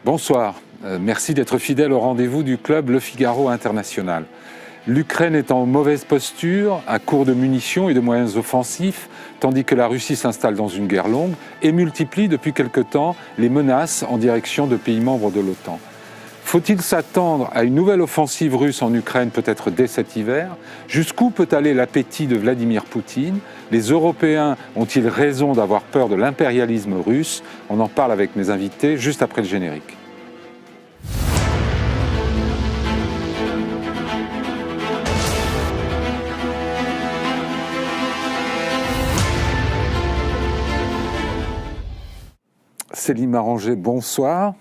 Bonsoir, merci d'être fidèle au rendez-vous du club Le Figaro International. L'Ukraine est en mauvaise posture, à court de munitions et de moyens offensifs, tandis que la Russie s'installe dans une guerre longue et multiplie depuis quelque temps les menaces en direction de pays membres de l'OTAN. Faut-il s'attendre à une nouvelle offensive russe en Ukraine, peut-être dès cet hiver? Jusqu'où peut aller l'appétit de Vladimir Poutine? Les Européens ont-ils raison d'avoir peur de l'impérialisme russe? On en parle avec mes invités juste après le générique. Céline Maranger, bonsoir.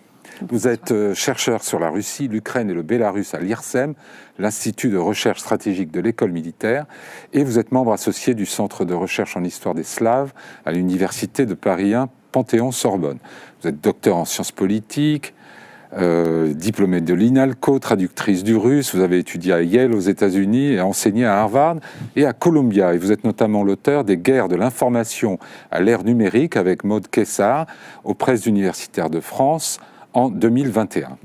Vous êtes chercheur sur la Russie, l'Ukraine et le Bélarus à l'IRSEM, l'Institut de recherche stratégique de l'école militaire, et vous êtes membre associé du Centre de recherche en histoire des Slaves à l'Université de Paris 1 Panthéon-Sorbonne. Vous êtes docteur en sciences politiques, diplômée de l'INALCO, traductrice du russe. Vous avez étudié à Yale aux États-Unis et enseigné à Harvard et à Columbia. Et vous êtes notamment l'auteur des Guerres de l'information à l'ère numérique avec Maud Kessar aux Presses universitaires de France en 2021.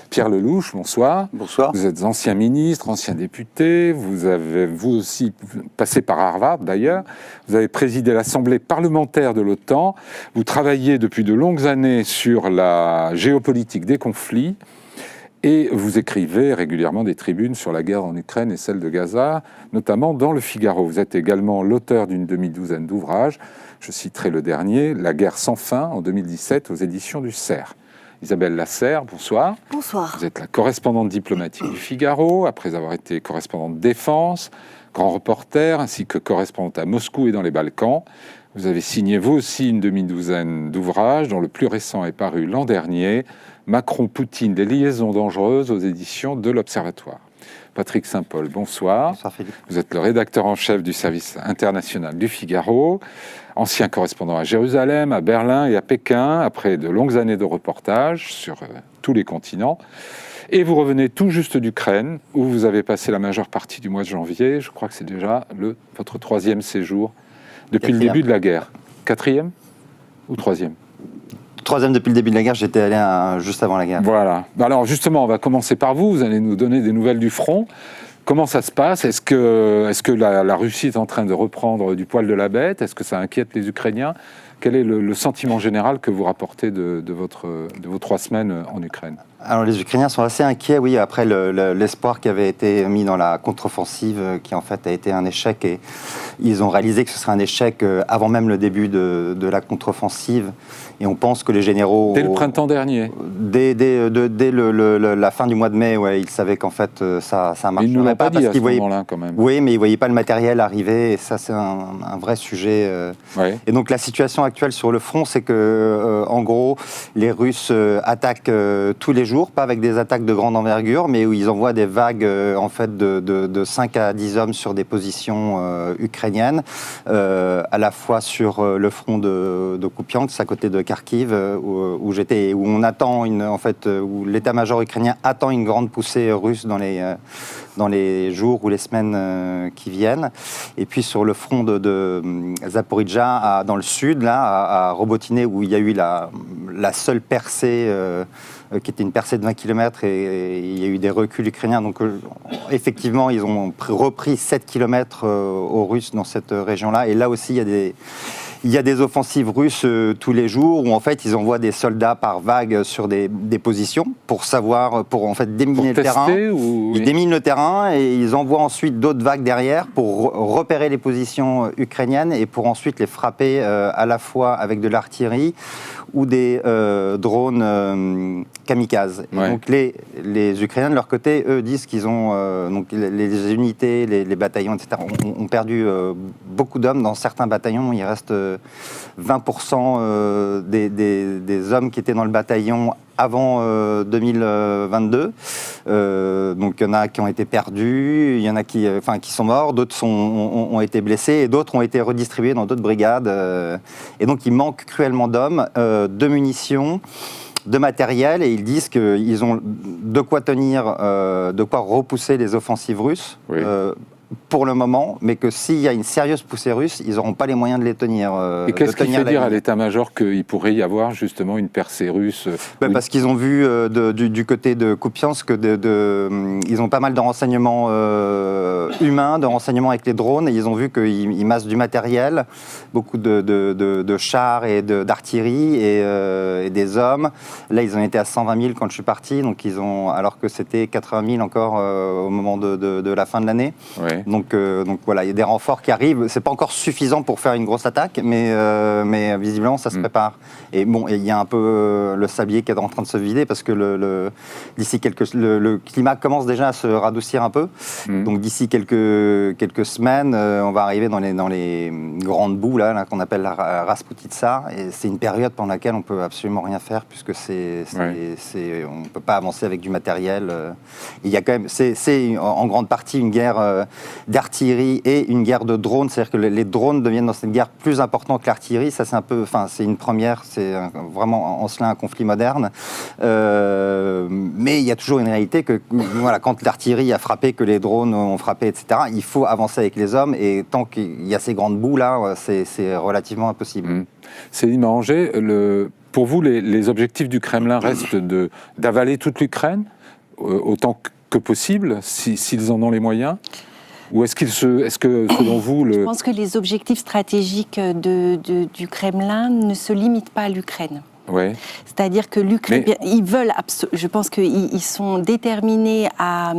Pierre Lelouch, bonsoir. Bonsoir. Vous êtes ancien ministre, ancien député, vous avez vous aussi passé par Harvard d'ailleurs, vous avez présidé l'Assemblée parlementaire de l'OTAN, vous travaillez depuis de longues années sur la géopolitique des conflits et vous écrivez régulièrement des tribunes sur la guerre en Ukraine et celle de Gaza, notamment dans Le Figaro. Vous êtes également l'auteur d'une demi-douzaine d'ouvrages, je citerai le dernier, La guerre sans fin en 2017 aux éditions du CERF. Isabelle Lasserre, bonsoir. Bonsoir. Vous êtes la correspondante diplomatique du Figaro, après avoir été correspondante défense, grand reporter, ainsi que correspondante à Moscou et dans les Balkans. Vous avez signé vous aussi une demi-douzaine d'ouvrages, dont le plus récent est paru l'an dernier, Macron-Poutine, des liaisons dangereuses aux éditions de l'Observatoire. Patrick Saint-Paul, bonsoir. Bonsoir Philippe. Vous êtes le rédacteur en chef du service international du Figaro, ancien correspondant à Jérusalem, à Berlin et à Pékin, après de longues années de reportages sur tous les continents. Et vous revenez tout juste d'Ukraine, où vous avez passé la majeure partie du mois de janvier. Je crois que c'est déjà votre troisième séjour depuis le début de la guerre. Quatrième ou troisième? Troisième depuis le début de la guerre, j'étais allé juste avant la guerre. Voilà. Alors justement, on va commencer par vous. Vous allez nous donner des nouvelles du front. Comment ça se passe? Est-ce que la Russie est en train de reprendre du poil de la bête? Est-ce que ça inquiète les Ukrainiens? Quel est le sentiment général que vous rapportez de vos 3 semaines en Ukraine? Alors les Ukrainiens sont assez inquiets, oui, après l'espoir qui avait été mis dans la contre-offensive, qui en fait a été un échec, et ils ont réalisé que ce serait un échec avant même le début de la contre-offensive, et on pense que les généraux... Dès le printemps dernier? Dès la fin du mois de mai, ouais, ils savaient qu'en fait ça marcherait. Ils ne nous l'ont pas dit à ce moment-là quand même. Oui, mais ils ne voyaient pas le matériel arriver, et ça c'est un vrai sujet. Ouais. Et donc la situation actuelle sur le front, c'est que en gros, les Russes attaquent tous les jours, pas avec des attaques de grande envergure, mais où ils envoient des vagues en fait de 5 à 10 hommes sur des positions ukrainiennes, à la fois sur le front de Kupiansk, à côté de Kharkiv, où j'étais, où on attend où l'état-major ukrainien attend une grande poussée russe dans les jours ou les semaines qui viennent. Et puis sur le front de Zaporizhzhia, dans le sud, là, à Robotyne, où il y a eu la seule percée, qui était une percée de 20 km, et il y a eu des reculs ukrainiens. Donc effectivement, ils ont repris 7 km aux Russes dans cette région-là. Et là aussi, il y a des offensives russes tous les jours, où en fait ils envoient des soldats par vague sur des positions pour en fait déminer le terrain. Ils déminent le terrain et ils envoient ensuite d'autres vagues derrière pour repérer les positions ukrainiennes et pour ensuite les frapper à la fois avec de l'artillerie ou des drones kamikazes. Et Ouais. donc les Ukrainiens de leur côté, eux, disent qu'ils ont donc les unités, les bataillons, etc. ont perdu beaucoup d'hommes. Dans certains bataillons, il reste 20% des hommes qui étaient dans le bataillon avant 2022. Donc il y en a qui ont été perdus, il y en a qui sont morts, d'autres ont été blessés, et d'autres ont été redistribués dans d'autres brigades. Et donc il manque cruellement d'hommes, de munitions, de matériel, et ils disent qu'ils ont de quoi tenir, de quoi repousser les offensives russes. Oui. pour le moment, mais que s'il y a une sérieuse poussée russe, ils n'auront pas les moyens de les tenir. Et qu'est-ce qui fait dire à l'état-major qu'il pourrait y avoir justement une percée russe? Parce qu'ils ont vu du côté de Kupiansk, ils ont pas mal de renseignements humains, de renseignements avec les drones, et ils ont vu qu'ils massent du matériel, beaucoup de chars et d'artillerie et des hommes. Là, ils ont été à 120 000 quand je suis parti, donc alors que c'était 80 000 encore au moment de la fin de l'année. Ouais. Donc voilà, il y a des renforts qui arrivent. C'est pas encore suffisant pour faire une grosse attaque, mais visiblement ça se prépare. Et bon, il y a un peu le sablier qui est en train de se vider parce que d'ici le climat commence déjà à se radoucir un peu. Donc d'ici quelques semaines, on va arriver dans les grandes boues là qu'on appelle la Rasputitsa. Et c'est une période pendant laquelle on peut absolument rien faire puisque on peut pas avancer avec du matériel. Il y a quand même, c'est en grande partie une guerre d'artillerie et une guerre de drones, c'est-à-dire que les drones deviennent dans cette guerre plus importants que l'artillerie. Ça, c'est une première, c'est vraiment en cela un conflit moderne. Mais il y a toujours une réalité que, voilà, quand l'artillerie a frappé, que les drones ont frappé, etc., il faut avancer avec les hommes. Et tant qu'il y a ces grandes boues là, c'est relativement impossible. Céline Marangé, pour vous, les objectifs du Kremlin restent d'avaler toute l'Ukraine autant que possible, s'ils en ont les moyens? Ou est-ce que, selon vous... Je pense que les objectifs stratégiques du Kremlin ne se limitent pas à l'Ukraine. Ouais. C'est-à-dire que l'Ukraine... Ils veulent... Je pense qu'ils sont déterminés à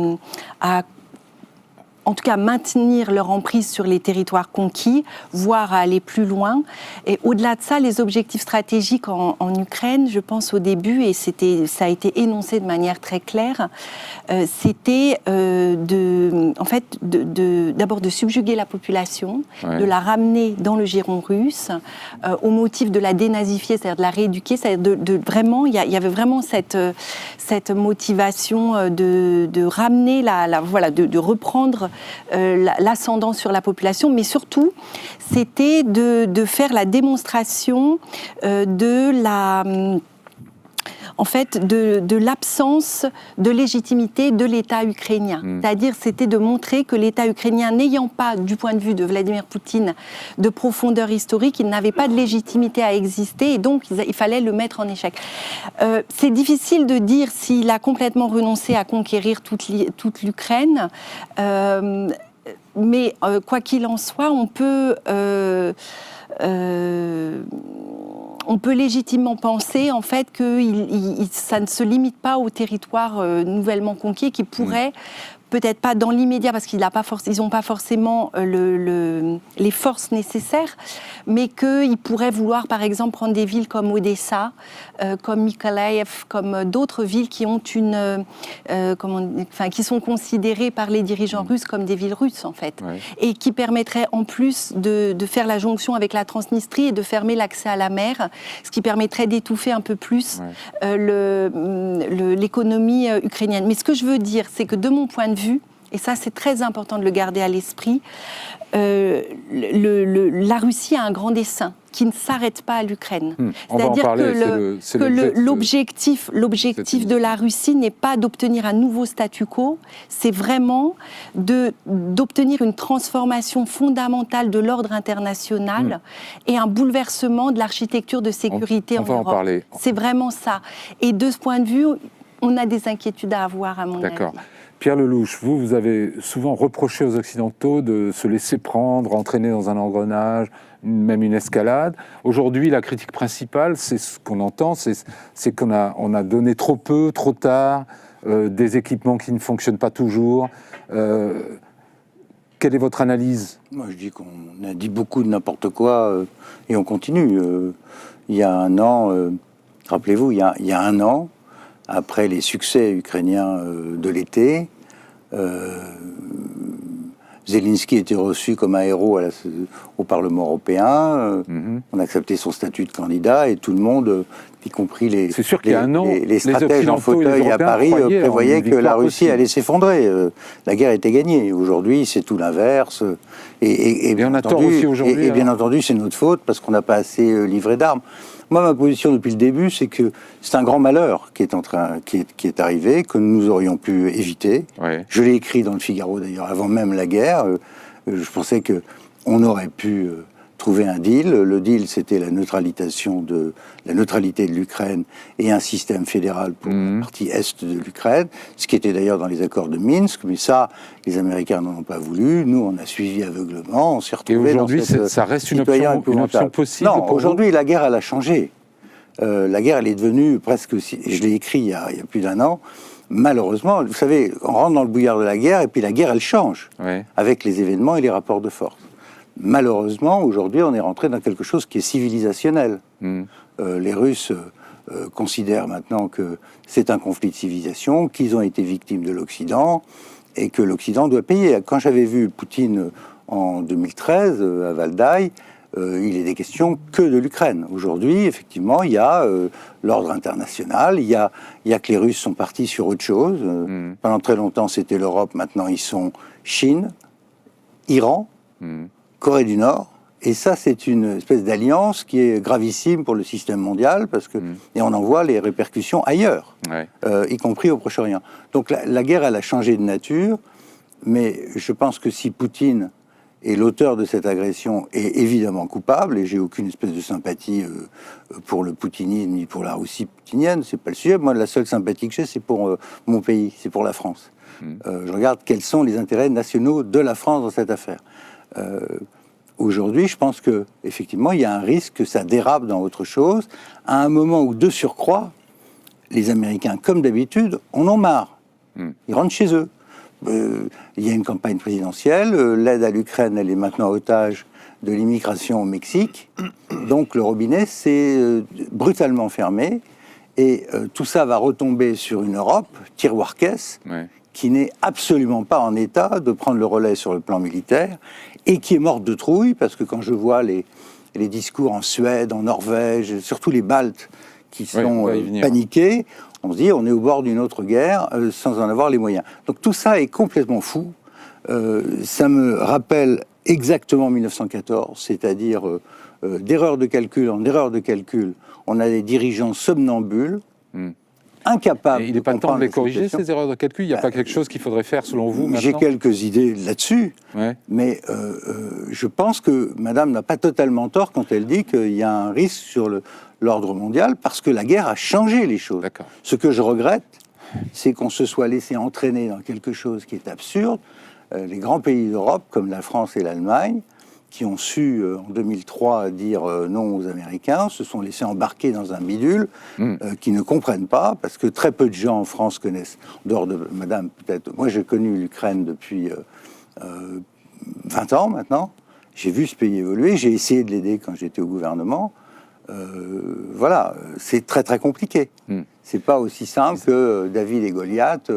en tout cas maintenir leur emprise sur les territoires conquis, voire à aller plus loin. Et au-delà de ça, les objectifs stratégiques en Ukraine, je pense au début, et ça a été énoncé de manière très claire, c'était d'abord de subjuguer la population, de la ramener dans le giron russe, au motif de la dénazifier, c'est-à-dire de la rééduquer, c'est-à-dire vraiment, il y avait vraiment cette motivation de ramener de reprendre l'ascendant sur la population, mais surtout, c'était de faire la démonstration de l'absence de légitimité de l'État ukrainien. C'est-à-dire, c'était de montrer que l'État ukrainien, n'ayant pas, du point de vue de Vladimir Poutine, de profondeur historique, il n'avait pas de légitimité à exister, et donc il fallait le mettre en échec. C'est difficile de dire s'il a complètement renoncé à conquérir toute l'Ukraine, mais quoi qu'il en soit, on peut légitimement penser en fait que ça ne se limite pas au territoire nouvellement conquis, qui pourrait peut-être pas dans l'immédiat parce qu'ils n'ont pas forcément les forces nécessaires, mais qu'ils pourraient vouloir par exemple prendre des villes comme Odessa, comme Mykolaiv, comme d'autres villes qui ont qui sont considérées par les dirigeants russes comme des villes russes en fait, et qui permettraient en plus de faire la jonction avec la Transnistrie et de fermer l'accès à la mer, ce qui permettrait d'étouffer un peu plus l'économie ukrainienne. Mais ce que je veux dire, c'est que de mon point de vue, et ça c'est très important de le garder à l'esprit, la Russie a un grand dessein qui ne s'arrête pas à l'Ukraine. C'est-à-dire que l'objectif de la Russie n'est pas d'obtenir un nouveau statu quo, c'est vraiment d'obtenir une transformation fondamentale de l'ordre international et un bouleversement de l'architecture de sécurité en Europe. Parler. C'est vraiment ça. Et de ce point de vue, on a des inquiétudes à avoir, à mon avis. D'accord. Pierre Lelouch, vous avez souvent reproché aux Occidentaux de se laisser prendre, entraîner dans un engrenage, même une escalade. Aujourd'hui, la critique principale, c'est ce qu'on entend, c'est qu'on a donné trop peu, trop tard, des équipements qui ne fonctionnent pas toujours. Quelle est votre analyse ? Moi, je dis qu'on a dit beaucoup de n'importe quoi et on continue. Il y a un an, rappelez-vous, il y a un an, après les succès ukrainiens de l'été, Zelensky était reçu comme un héros au Parlement européen. On a accepté son statut de candidat et tout le monde, y compris les stratèges en fauteuil à Paris, prévoyaient que la Russie allait s'effondrer. La guerre était gagnée. Aujourd'hui, c'est tout l'inverse. Et on a tort aussi aujourd'hui. Et bien entendu, c'est notre faute parce qu'on n'a pas assez livré d'armes. Moi, ma position depuis le début, c'est que c'est un grand malheur qui est arrivé, que nous aurions pu éviter. Ouais. Je l'ai écrit dans le Figaro, d'ailleurs, avant même la guerre. Je pensais qu'on aurait pu trouver un deal. Le deal, c'était la neutralité de l'Ukraine et un système fédéral pour la partie est de l'Ukraine, ce qui était d'ailleurs dans les accords de Minsk. Mais ça, les Américains n'en ont pas voulu. Nous, on a suivi aveuglement. On s'est retrouvés. Et aujourd'hui, ça reste une option possible. Non, aujourd'hui, la guerre, elle a changé. La guerre, elle est devenue presque... Je l'ai écrit il y a plus d'un an. Malheureusement, vous savez, on rentre dans le bouillard de la guerre, et puis la guerre, elle change, avec les événements et les rapports de force. Malheureusement, aujourd'hui, on est rentré dans quelque chose qui est civilisationnel. Les Russes considèrent maintenant que c'est un conflit de civilisation, qu'ils ont été victimes de l'Occident, et que l'Occident doit payer. Quand j'avais vu Poutine en 2013, à Valdai, il est des questions que de l'Ukraine. Aujourd'hui, effectivement, il y a l'ordre international, il y a que les Russes sont partis sur autre chose. Pendant très longtemps, c'était l'Europe, maintenant ils sont Chine, Iran, Corée du Nord. Et ça, c'est une espèce d'alliance qui est gravissime pour le système mondial, parce que, et on en voit les répercussions ailleurs, y compris au Proche-Orient. Donc la guerre, elle a changé de nature, mais je pense que si Poutine est l'auteur de cette agression est évidemment coupable, et j'ai aucune espèce de sympathie pour le poutinisme ni pour la Russie poutinienne, c'est pas le sujet. Moi, la seule sympathie que j'ai, c'est pour mon pays, c'est pour la France. Je regarde quels sont les intérêts nationaux de la France dans cette affaire. Aujourd'hui, je pense que effectivement, il y a un risque que ça dérape dans autre chose, à un moment où, de surcroît, les Américains, comme d'habitude, en ont marre. Ils rentrent chez eux. Il y a une campagne présidentielle, l'aide à l'Ukraine, elle est maintenant otage de l'immigration au Mexique, donc le robinet s'est brutalement fermé, et tout ça va retomber sur une Europe, tiroir-caisse, qui n'est absolument pas en état de prendre le relais sur le plan militaire, et qui est morte de trouille, parce que quand je vois les discours en Suède, en Norvège, surtout les Baltes, qui sont paniqués, on se dit on est au bord d'une autre guerre sans en avoir les moyens. Donc tout ça est complètement fou. Ça me rappelle exactement 1914, c'est-à-dire d'erreur de calcul en erreur de calcul, on a des dirigeants somnambules, incapables. Et il n'est pas temps de les corriger, ces erreurs de calcul? Il n'y a pas quelque chose qu'il faudrait faire selon vous maintenant? J'ai quelques idées là-dessus, mais je pense que Madame n'a pas totalement tort quand elle dit qu'il y a un risque sur l'ordre mondial, parce que la guerre a changé les choses. Ce que je regrette, c'est qu'on se soit laissé entraîner dans quelque chose qui est absurde. Les grands pays d'Europe, comme la France et l'Allemagne, qui ont su, en 2003, dire non aux Américains, se sont laissés embarquer dans un bidule qui ne comprennent pas, parce que très peu de gens en France connaissent, en dehors de Madame peut-être. Moi, j'ai connu l'Ukraine depuis 20 ans maintenant. J'ai vu ce pays évoluer, j'ai essayé de l'aider quand j'étais au gouvernement. Voilà, c'est très très compliqué. C'est pas aussi simple que David et Goliath.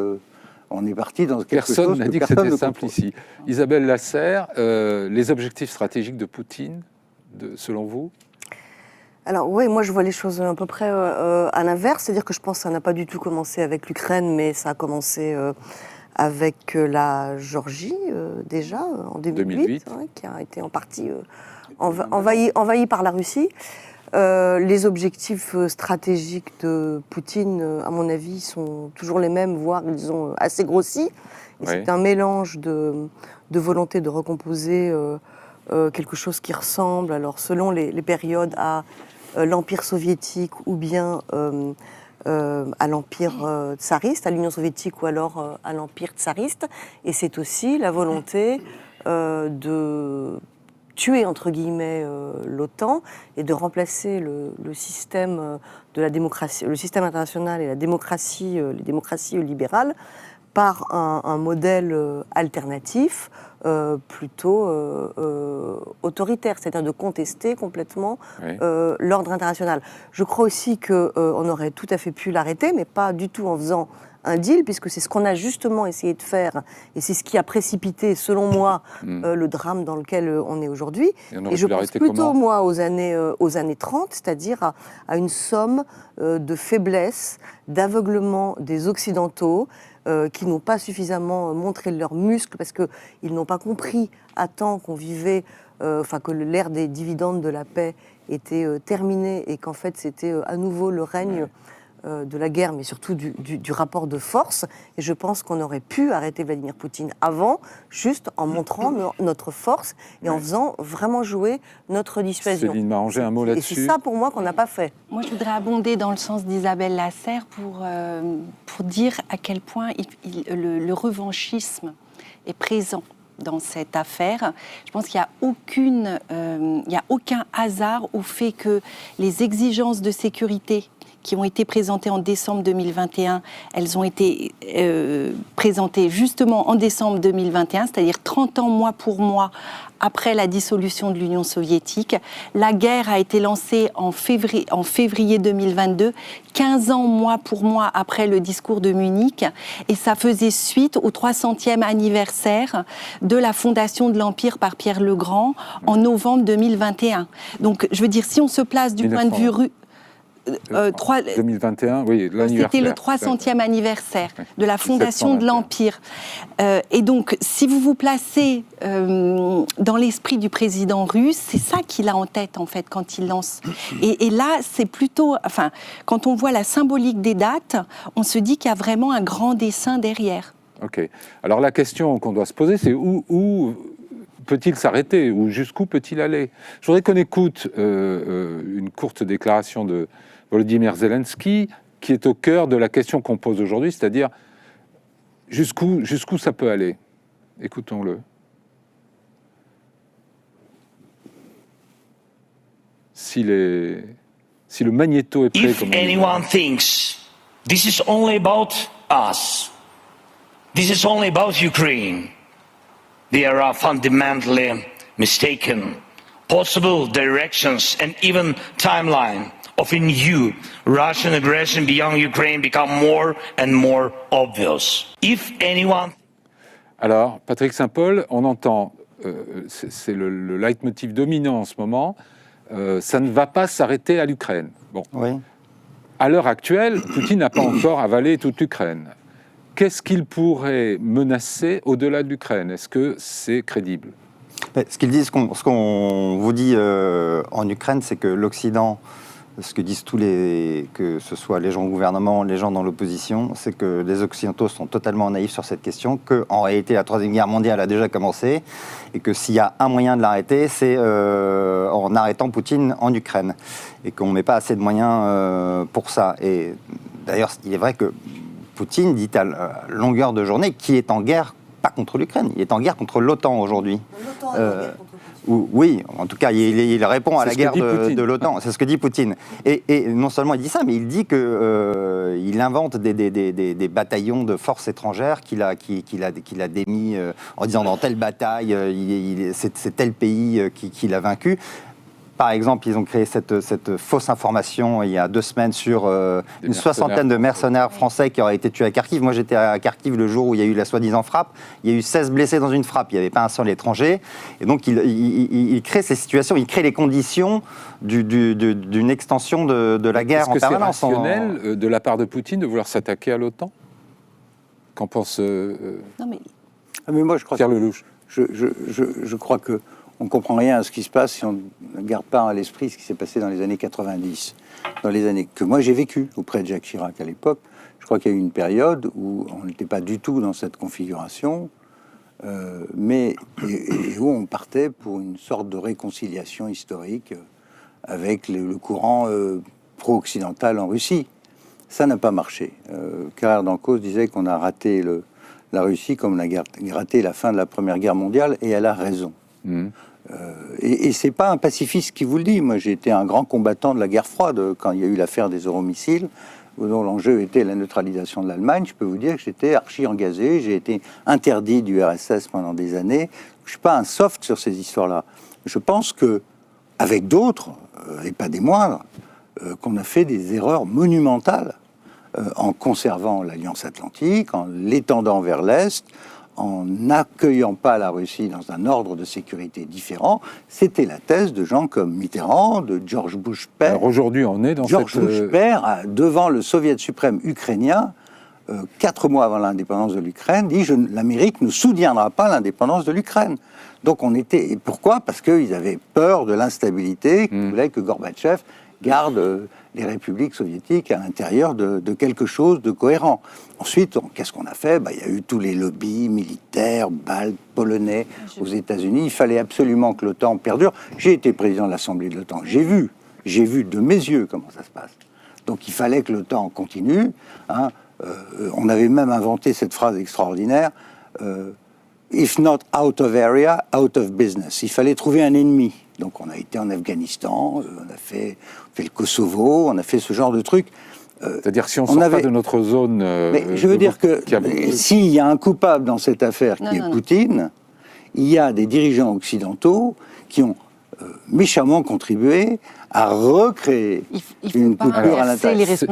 On est parti dans quelque chose. Personne n'a dit que c'était simple ici. Isabelle Lasserre, les objectifs stratégiques de Poutine, selon vous? Alors oui, moi je vois les choses à peu près à l'inverse, c'est-à-dire que je pense que ça n'a pas du tout commencé avec l'Ukraine, mais ça a commencé avec la Géorgie déjà en 2008. Qui a été en partie envahie par la Russie. Les objectifs stratégiques de Poutine, à mon avis, sont toujours les mêmes, voire ils ont assez grossi. C'est un mélange de volonté de recomposer quelque chose qui ressemble, alors selon les périodes, à l'Empire soviétique ou bien à l'Empire tsariste, à l'Union soviétique ou alors à l'Empire tsariste. Et c'est aussi la volonté de tuer, entre guillemets, l'OTAN et de remplacer le système de la démocratie, le système international et la démocratie, les démocraties libérales par un modèle alternatif plutôt autoritaire, c'est-à-dire de contester complètement l'ordre international. Je crois aussi qu'on aurait tout à fait pu l'arrêter, mais pas du tout en faisant un deal, puisque c'est ce qu'on a justement essayé de faire, et c'est ce qui a précipité, selon moi, le drame dans lequel on est aujourd'hui. Et je pense plutôt, moi, aux années 30, c'est-à-dire à une somme de faiblesse, d'aveuglement des Occidentaux, qui n'ont pas suffisamment montré leurs muscles, parce qu'ils n'ont pas compris à temps qu'on vivait que l'ère des dividendes de la paix était terminée et qu'en fait c'était à nouveau le règne de la guerre, mais surtout du rapport de force. Et je pense qu'on aurait pu arrêter Vladimir Poutine avant, juste en montrant notre force et en faisant vraiment jouer notre dissuasion. Céline Maranger, un mot là-dessus. Et c'est ça pour moi qu'on n'a pas fait. Moi, je voudrais abonder dans le sens d'Isabelle Lasserre pour dire à quel point le revanchisme est présent dans cette affaire. Je pense qu'il n'y a aucun hasard au fait que les exigences de sécurité qui ont été présentées en décembre 2021, elles ont été présentées justement en décembre 2021, c'est-à-dire 30 ans mois pour mois après la dissolution de l'Union soviétique. La guerre a été lancée en février 2022, 15 ans mois pour mois après le discours de Munich, et ça faisait suite au 300e anniversaire de la fondation de l'Empire par Pierre le Grand en novembre 2021. Donc, je veux dire, si on se place du point de vue 2021, oui, l'anniversaire. C'était le 300e anniversaire de la fondation de l'Empire. Et donc, si vous vous placez dans l'esprit du président russe, c'est ça qu'il a en tête, en fait, quand il lance. Et là, c'est plutôt... Enfin, quand on voit la symbolique des dates, on se dit qu'il y a vraiment un grand dessein derrière. OK. Alors, la question qu'on doit se poser, c'est où peut-il s'arrêter ou jusqu'où peut-il aller? Je voudrais qu'on écoute une courte déclaration de Volodymyr Zelensky qui est au cœur de la question qu'on pose aujourd'hui, c'est-à-dire jusqu'où ça peut aller. Écoutons-le. Si le magnéto est prêt... If anyone thinks this is only about us, this is only about Ukraine, they are fundamentally mistaken. Possible directions and even timeline of a new Russian aggression beyond Ukraine become more and more obvious. If anyone... Alors, Patrick Saint-Paul, on entend, c'est le leitmotiv dominant en ce moment, ça ne va pas s'arrêter à l'Ukraine. Bon. Oui. À l'heure actuelle, Poutine n'a pas encore avalé toute l'Ukraine. Qu'est-ce qu'il pourrait menacer au-delà de l'Ukraine? Est-ce que c'est crédible? Ce qu'ils disent, ce qu'on vous dit en Ukraine, c'est que l'Occident, ce que disent que ce soit les gens au gouvernement, les gens dans l'opposition, c'est que les Occidentaux sont totalement naïfs sur cette question, qu'en réalité la Troisième Guerre mondiale a déjà commencé, et que s'il y a un moyen de l'arrêter, c'est en arrêtant Poutine en Ukraine, et qu'on ne met pas assez de moyens pour ça. Et d'ailleurs, il est vrai que Poutine dit à longueur de journée qu'il est en guerre, pas contre l'Ukraine, il est en guerre contre l'OTAN aujourd'hui. Oui, en tout cas, il répond à la guerre de l'OTAN, c'est ce que dit Poutine. Et non seulement il dit ça, mais il dit qu'il invente des bataillons de forces étrangères qu'il a démis en disant dans telle bataille, c'est tel pays qu'il a vaincu. Par exemple, ils ont créé cette fausse information il y a 2 semaines sur une soixantaine de mercenaires français qui auraient été tués à Kharkiv. Moi, j'étais à Kharkiv le jour où il y a eu la soi-disant frappe. Il y a eu 16 blessés dans une frappe. Il n'y avait pas un seul étranger. Et donc, il crée ces situations, il crée les conditions d'une extension de la guerre en permanence. Est-ce que c'est rationnel de la part de Poutine de vouloir s'attaquer à l'OTAN? Qu'en pense mais moi, je crois Pierre Lelouch? Je crois que on ne comprend rien à ce qui se passe si on ne garde pas à l'esprit ce qui s'est passé dans les années 90. Dans les années que moi j'ai vécues auprès de Jacques Chirac à l'époque, je crois qu'il y a eu une période où on n'était pas du tout dans cette configuration, mais où on partait pour une sorte de réconciliation historique avec le courant pro-occidental en Russie. Ça n'a pas marché. Carrère d'Encausse disait qu'on a raté la Russie comme on a raté la fin de la Première Guerre mondiale, et elle a raison. Et c'est pas un pacifiste qui vous le dit. Moi, j'ai été un grand combattant de la guerre froide quand il y a eu l'affaire des euromissiles, dont l'enjeu était la neutralisation de l'Allemagne. Je peux vous dire que j'étais archi-engagé. J'ai été interdit du RSS pendant des années. Je suis pas un soft sur ces histoires-là. Je pense que, avec d'autres, et pas des moindres, qu'on a fait des erreurs monumentales en conservant l'Alliance Atlantique, en l'étendant vers l'Est, en n'accueillant pas la Russie dans un ordre de sécurité différent. C'était la thèse de gens comme Mitterrand, de George Bush père. Alors aujourd'hui, on est dans George Bush père, devant le Soviet suprême ukrainien, 4 mois avant l'indépendance de l'Ukraine, dit « l'Amérique ne soutiendra pas l'indépendance de l'Ukraine ». Donc on était... Et pourquoi ? Parce qu'ils avaient peur de l'instabilité, qu'ils voulaient que Gorbatchev garde les républiques soviétiques à l'intérieur de quelque chose de cohérent. Ensuite, qu'est-ce qu'on a fait ? Il y a eu tous les lobbies militaires, baltes, polonais aux États-Unis. Il fallait absolument que l'OTAN perdure. J'ai été président de l'Assemblée de l'OTAN. J'ai vu de mes yeux comment ça se passe. Donc il fallait que l'OTAN continue. On avait même inventé cette phrase extraordinaire if not out of area, out of business. Il fallait trouver un ennemi. Donc on a été en Afghanistan, on a fait le Kosovo, on a fait ce genre de trucs. C'est-à-dire si on ne sort pas de notre zone... mais je veux dire que s'il y a un coupable dans cette affaire qui est Poutine, il y a des dirigeants occidentaux qui ont méchamment contribué à recréer une coupure à l'intérieur. Je sais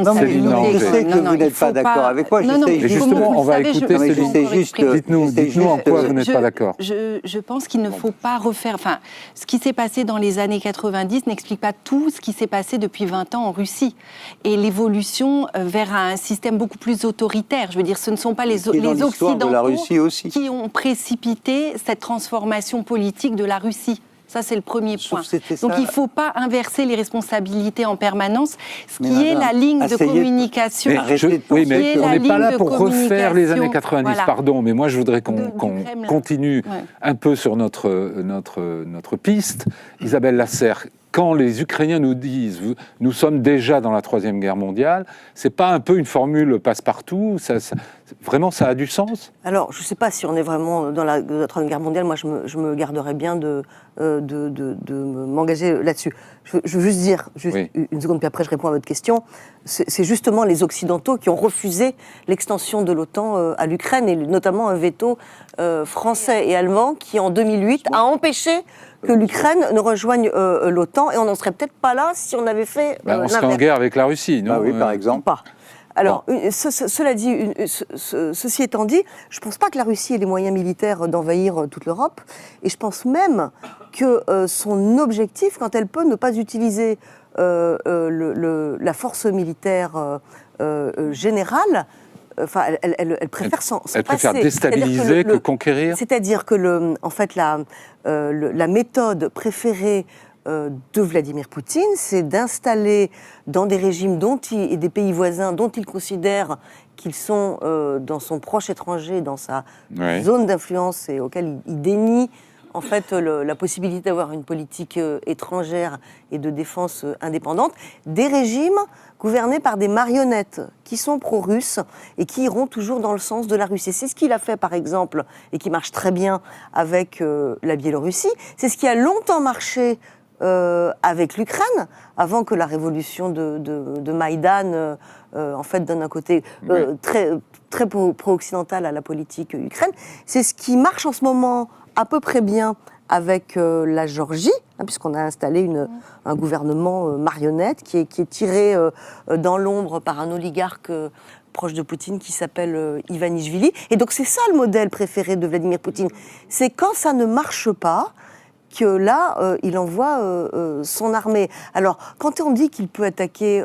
que vous n'êtes pas d'accord avec moi. Justement, on va écouter Dites-nous en quoi vous n'êtes pas d'accord. Je pense qu'il ne faut pas refaire... Enfin, ce qui s'est passé dans les années 90 n'explique pas tout ce qui s'est passé depuis 20 ans en Russie. Et l'évolution vers un système beaucoup plus autoritaire. Je veux dire, ce ne sont pas les Occidentaux qui ont précipité cette transformation politique de la Russie. Ça, c'est le premier point. Donc, il ne faut pas inverser les responsabilités en permanence, ce qui est la ligne de communication. Oui, mais on n'est pas là pour refaire les années 90, voilà. Pardon, mais moi, je voudrais qu'on continue un peu sur notre piste. Isabelle Lasserre, quand les Ukrainiens nous disent « nous sommes déjà dans la Troisième Guerre mondiale », c'est pas un peu une formule passe-partout ? Vraiment, ça a du sens ? Alors, je ne sais pas si on est vraiment dans la Troisième Guerre mondiale. Moi, je me garderais bien de m'engager là-dessus. Je veux juste dire, une seconde, puis après je réponds à votre question. C'est justement les Occidentaux qui ont refusé l'extension de l'OTAN à l'Ukraine, et notamment un veto français et allemand qui, en 2008, a empêché que l'Ukraine ne rejoigne l'OTAN, et on n'en serait peut-être pas là si on avait fait on serait en guerre avec la Russie, non ? Oui, par exemple. Pas. Alors, cela dit, ceci étant dit, je ne pense pas que la Russie ait les moyens militaires d'envahir toute l'Europe, et je pense même que son objectif, quand elle peut ne pas utiliser la force militaire générale, enfin, elle préfère s'en passer. Elle préfère déstabiliser que conquérir. C'est-à-dire que, en fait, la méthode préférée de Vladimir Poutine, c'est d'installer dans des régimes et des pays voisins dont il considère qu'ils sont dans son proche étranger, dans sa zone d'influence, et auquel il dénie en fait la possibilité d'avoir une politique étrangère et de défense indépendante, des régimes gouvernés par des marionnettes qui sont pro-russes et qui iront toujours dans le sens de la Russie. C'est ce qu'il a fait, par exemple, et qui marche très bien avec la Biélorussie. C'est ce qui a longtemps marché avec l'Ukraine, avant que la révolution de Maïdan en fait, donne un côté très pro-occidental à la politique ukraine. C'est ce qui marche en ce moment à peu près bien avec la Géorgie, puisqu'on a installé un gouvernement marionnette qui est tiré dans l'ombre par un oligarque proche de Poutine qui s'appelle Ivanishvili. Et donc c'est ça le modèle préféré de Vladimir Poutine. C'est quand ça ne marche pas, que là, il envoie son armée. Alors, quand on dit qu'il peut attaquer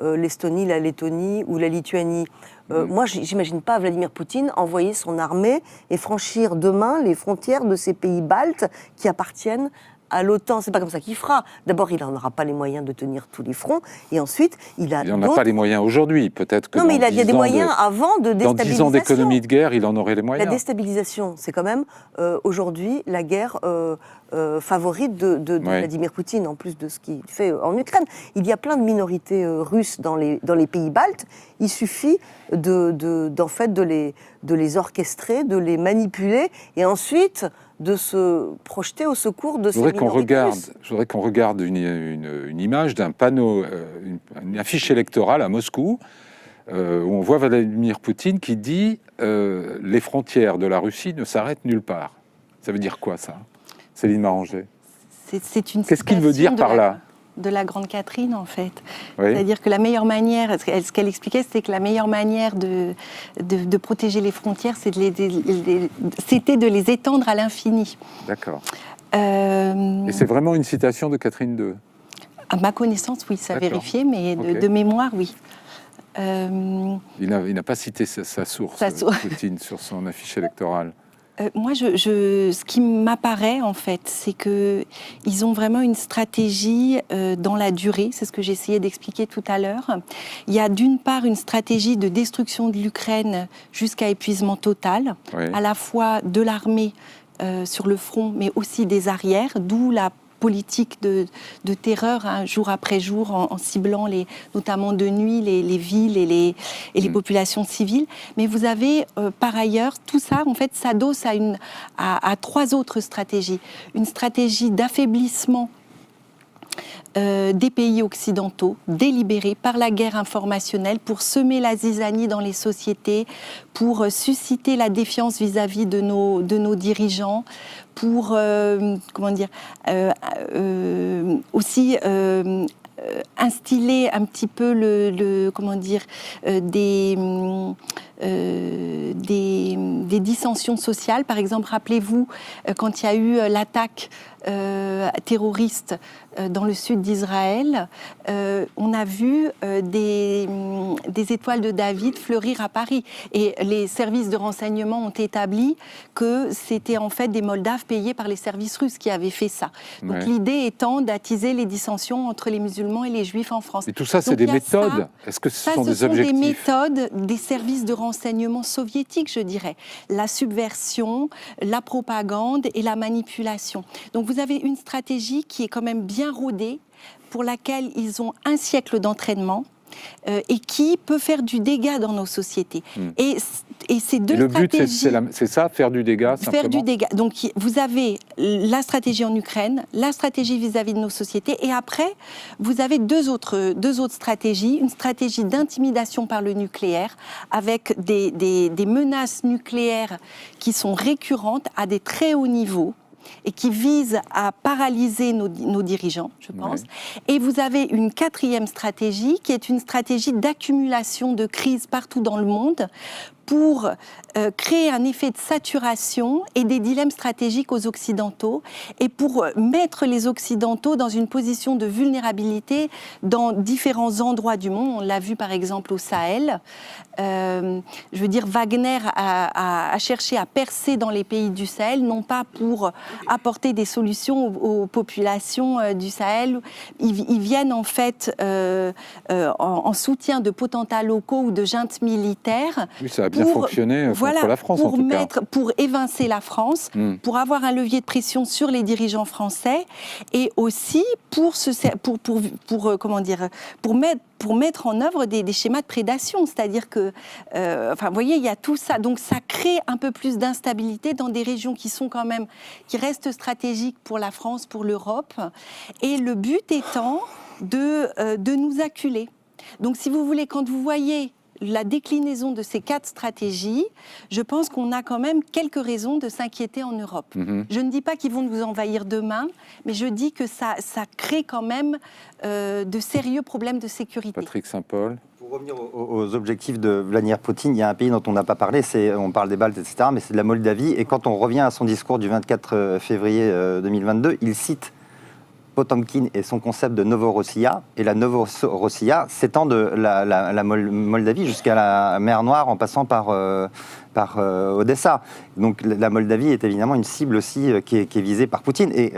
l'Estonie, la Lettonie ou la Lituanie, moi, j'imagine pas Vladimir Poutine envoyer son armée et franchir demain les frontières de ces pays baltes qui appartiennent à l'OTAN. C'est pas comme ça qu'il fera. D'abord, il n'en aura pas les moyens de tenir tous les fronts, et ensuite, il n'en a pas les moyens aujourd'hui, peut-être que... Non, mais il y a des moyens avant de déstabilisation. Dans 10 ans d'économie de guerre, il en aurait les moyens. La déstabilisation, c'est quand même, aujourd'hui, la guerre favorite de Vladimir Poutine, en plus de ce qu'il fait en Ukraine. Il y a plein de minorités russes dans les pays baltes. Il suffit en fait, de les orchestrer, de les manipuler, et ensuite de se projeter au secours de ces minorités russes. Je voudrais qu'on regarde une image d'un panneau, une affiche électorale à Moscou, où on voit Vladimir Poutine qui dit les frontières de la Russie ne s'arrêtent nulle part. Ça veut dire quoi, ça, Céline Marangé? Qu'est-ce qu'il veut dire par là? De la Grande Catherine, en fait. Oui. C'est-à-dire que la meilleure manière, ce qu'elle expliquait, c'était que la meilleure manière de protéger les frontières, c'était de les étendre à l'infini. D'accord. Et c'est vraiment une citation de Catherine II? À ma connaissance, oui, ça a vérifié, mais de mémoire, oui. Il n'a pas cité sa source, Poutine, sur son affiche électorale. Moi, ce qui m'apparaît, en fait, c'est qu'ils ont vraiment une stratégie dans la durée. C'est ce que j'essayais d'expliquer tout à l'heure. Il y a d'une part une stratégie de destruction de l'Ukraine jusqu'à épuisement total, à la fois de l'armée sur le front, mais aussi des arrières, d'où la politique de terreur, hein, jour après jour, en ciblant notamment de nuit les villes et les populations civiles. Mais vous avez par ailleurs, tout ça en fait s'adosse à trois autres stratégies. Une stratégie d'affaiblissement des pays occidentaux, délibérés par la guerre informationnelle pour semer la zizanie dans les sociétés, pour susciter la défiance vis-à-vis de nos dirigeants, pour aussi instiller un petit peu des dissensions sociales. Par exemple, rappelez-vous, quand il y a eu l'attaque terroriste dans le sud d'Israël, on a vu des étoiles de David fleurir à Paris. Et les services de renseignement ont établi que c'était en fait des Moldaves payés par les services russes qui avaient fait ça. Donc l'idée étant d'attiser les dissensions entre les musulmans et les juifs en France. Et tout ça, c'est des méthodes. Est-ce que ce sont des objectifs ? Des méthodes des services de renseignement soviétiques, je dirais. La subversion, la propagande et la manipulation. Donc vous avez une stratégie qui est quand même bien rodée, pour laquelle ils ont un siècle d'entraînement et qui peut faire du dégât dans nos sociétés. Et ces deux stratégies... Le but, c'est ça, faire du dégât, simplement. Faire du dégât. Donc vous avez la stratégie en Ukraine, la stratégie vis-à-vis de nos sociétés, et après, vous avez deux autres stratégies. Une stratégie d'intimidation par le nucléaire, avec des menaces nucléaires qui sont récurrentes à des très hauts niveaux, et qui vise à paralyser nos dirigeants, je pense. Et vous avez une quatrième stratégie, qui est une stratégie d'accumulation de crises partout dans le monde, pour créer un effet de saturation et des dilemmes stratégiques aux Occidentaux, et pour mettre les Occidentaux dans une position de vulnérabilité dans différents endroits du monde. On l'a vu par exemple au Sahel. Je veux dire, Wagner a cherché à percer dans les pays du Sahel, non pas pour apporter des solutions aux populations du Sahel. Ils viennent en fait en soutien de potentats locaux ou de juntes militaires. Oui, ça a bien fonctionné contre la France, en tout cas. Pour évincer la France, pour avoir un levier de pression sur les dirigeants français, et aussi pour mettre en œuvre des schémas de prédation. C'est-à-dire que, vous voyez, il y a tout ça. Donc ça crée un peu plus d'instabilité dans des régions qui restent stratégiques pour la France, pour l'Europe. Et le but étant de nous acculer. Donc si vous voulez, quand vous voyez la déclinaison de ces 4 stratégies, je pense qu'on a quand même quelques raisons de s'inquiéter en Europe. Je ne dis pas qu'ils vont nous envahir demain, mais je dis que ça crée quand même de sérieux problèmes de sécurité. Patrick Saint-Paul. Pour revenir aux objectifs de Vladimir Poutine, il y a un pays dont on n'a pas parlé, on parle des Baltes, etc., mais c'est de la Moldavie. Et quand on revient à son discours du 24 février 2022, il cite Potemkin et son concept de Novorossiya. Et la Novorossiya s'étend de la Moldavie jusqu'à la mer Noire en passant par Odessa. Donc la Moldavie est évidemment une cible aussi qui est visée par Poutine. Et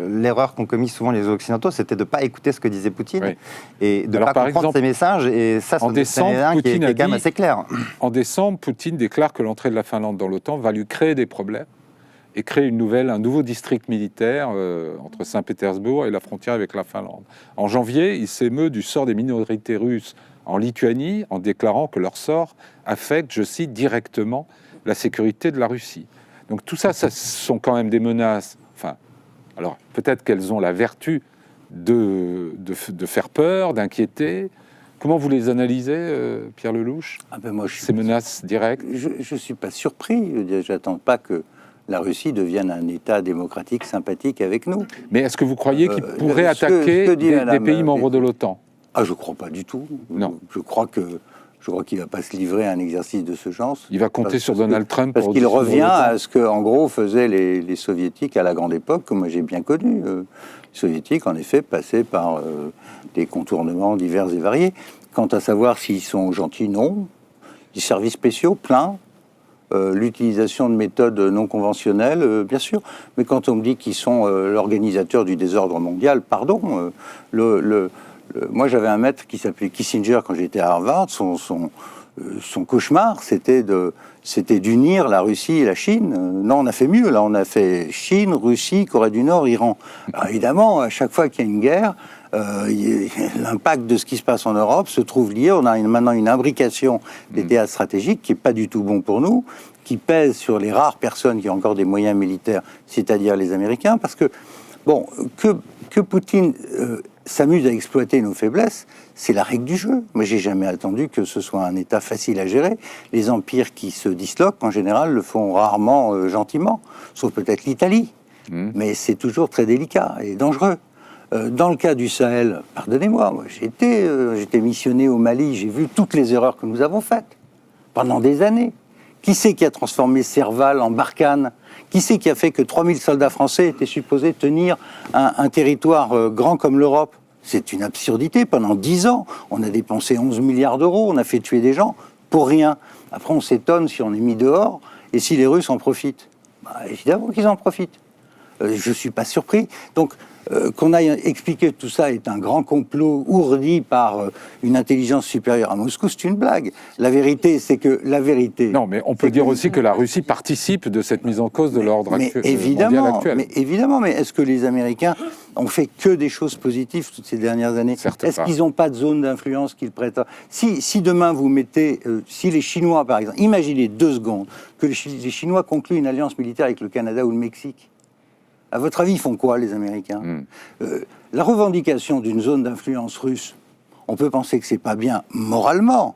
l'erreur qu'ont commis souvent les Occidentaux, c'était de ne pas écouter ce que disait Poutine et de ne pas comprendre ses messages. Et ça, c'est un qui est quand même assez clair. En décembre, Poutine déclare que l'entrée de la Finlande dans l'OTAN va lui créer des problèmes et créer un nouveau district militaire entre Saint-Pétersbourg et la frontière avec la Finlande. En janvier, il s'émeut du sort des minorités russes en Lituanie en déclarant que leur sort affecte, je cite, directement la sécurité de la Russie. Donc tout ça, ce sont quand même des menaces. Enfin, alors peut-être qu'elles ont la vertu de faire peur, d'inquiéter. Comment vous les analysez, Pierre Lelouch, ces menaces directes ? Je ne suis pas surpris. Je n'attends pas que la Russie devienne un État démocratique sympathique avec nous. Mais est-ce que vous croyez qu'il pourrait attaquer des pays membres de l'OTAN ? Ah, je ne crois pas du tout. Non. Je crois qu'il ne va pas se livrer à un exercice de ce genre. Il va compter sur Donald Trump parce qu'il revient à ce que, en gros, faisaient les Soviétiques à la grande époque, que moi j'ai bien connu. Les Soviétiques, en effet, passaient par des contournements divers et variés. Quant à savoir s'ils sont gentils, non. Les services spéciaux, plein. L'utilisation de méthodes non conventionnelles, bien sûr. Mais quand on me dit qu'ils sont l'organisateur du désordre mondial, pardon. Moi, j'avais un maître qui s'appelait Kissinger quand j'étais à Harvard. Son cauchemar, c'était d'unir la Russie et la Chine. Non, on a fait mieux. Là, on a fait Chine, Russie, Corée du Nord, Iran. Alors, évidemment, à chaque fois qu'il y a une guerre, l'impact de ce qui se passe en Europe se trouve lié. On a maintenant une imbrication des théâtres stratégiques qui n'est pas du tout bon pour nous, qui pèse sur les rares personnes qui ont encore des moyens militaires, c'est-à-dire les Américains. Parce que, bon, que Poutine s'amuse à exploiter nos faiblesses, c'est la règle du jeu. Moi, j'ai jamais attendu que ce soit un État facile à gérer. Les empires qui se disloquent, en général, le font rarement gentiment, sauf peut-être l'Italie. Mais c'est toujours très délicat et dangereux. Dans le cas du Sahel, pardonnez-moi, j'étais missionné au Mali, j'ai vu toutes les erreurs que nous avons faites pendant des années. Qui c'est qui a transformé Serval en Barkhane? Qui c'est qui a fait que 3000 soldats français étaient supposés tenir un territoire grand comme l'Europe? C'est une absurdité. Pendant 10 ans, on a dépensé 11 milliards d'euros, on a fait tuer des gens pour rien. Après, on s'étonne si on est mis dehors et si les Russes en profitent. Évidemment qu'ils en profitent. Je ne suis pas surpris. Donc, qu'on aille expliquer tout ça est un grand complot ourdi par une intelligence supérieure à Moscou, c'est une blague. La vérité, c'est que la vérité... Non, mais on peut dire aussi que la Russie participe de cette mise en cause de l'ordre mondial actuel. Mais évidemment, mais est-ce que les Américains ont fait que des choses positives toutes ces dernières années? Est-ce qu'ils n'ont pas de zone d'influence qu'ils prêtent? Si demain vous mettez... si les Chinois, par exemple, imaginez 2 secondes que les Chinois concluent une alliance militaire avec le Canada ou le Mexique. À votre avis, ils font quoi, les Américains? La revendication d'une zone d'influence russe, on peut penser que c'est pas bien moralement,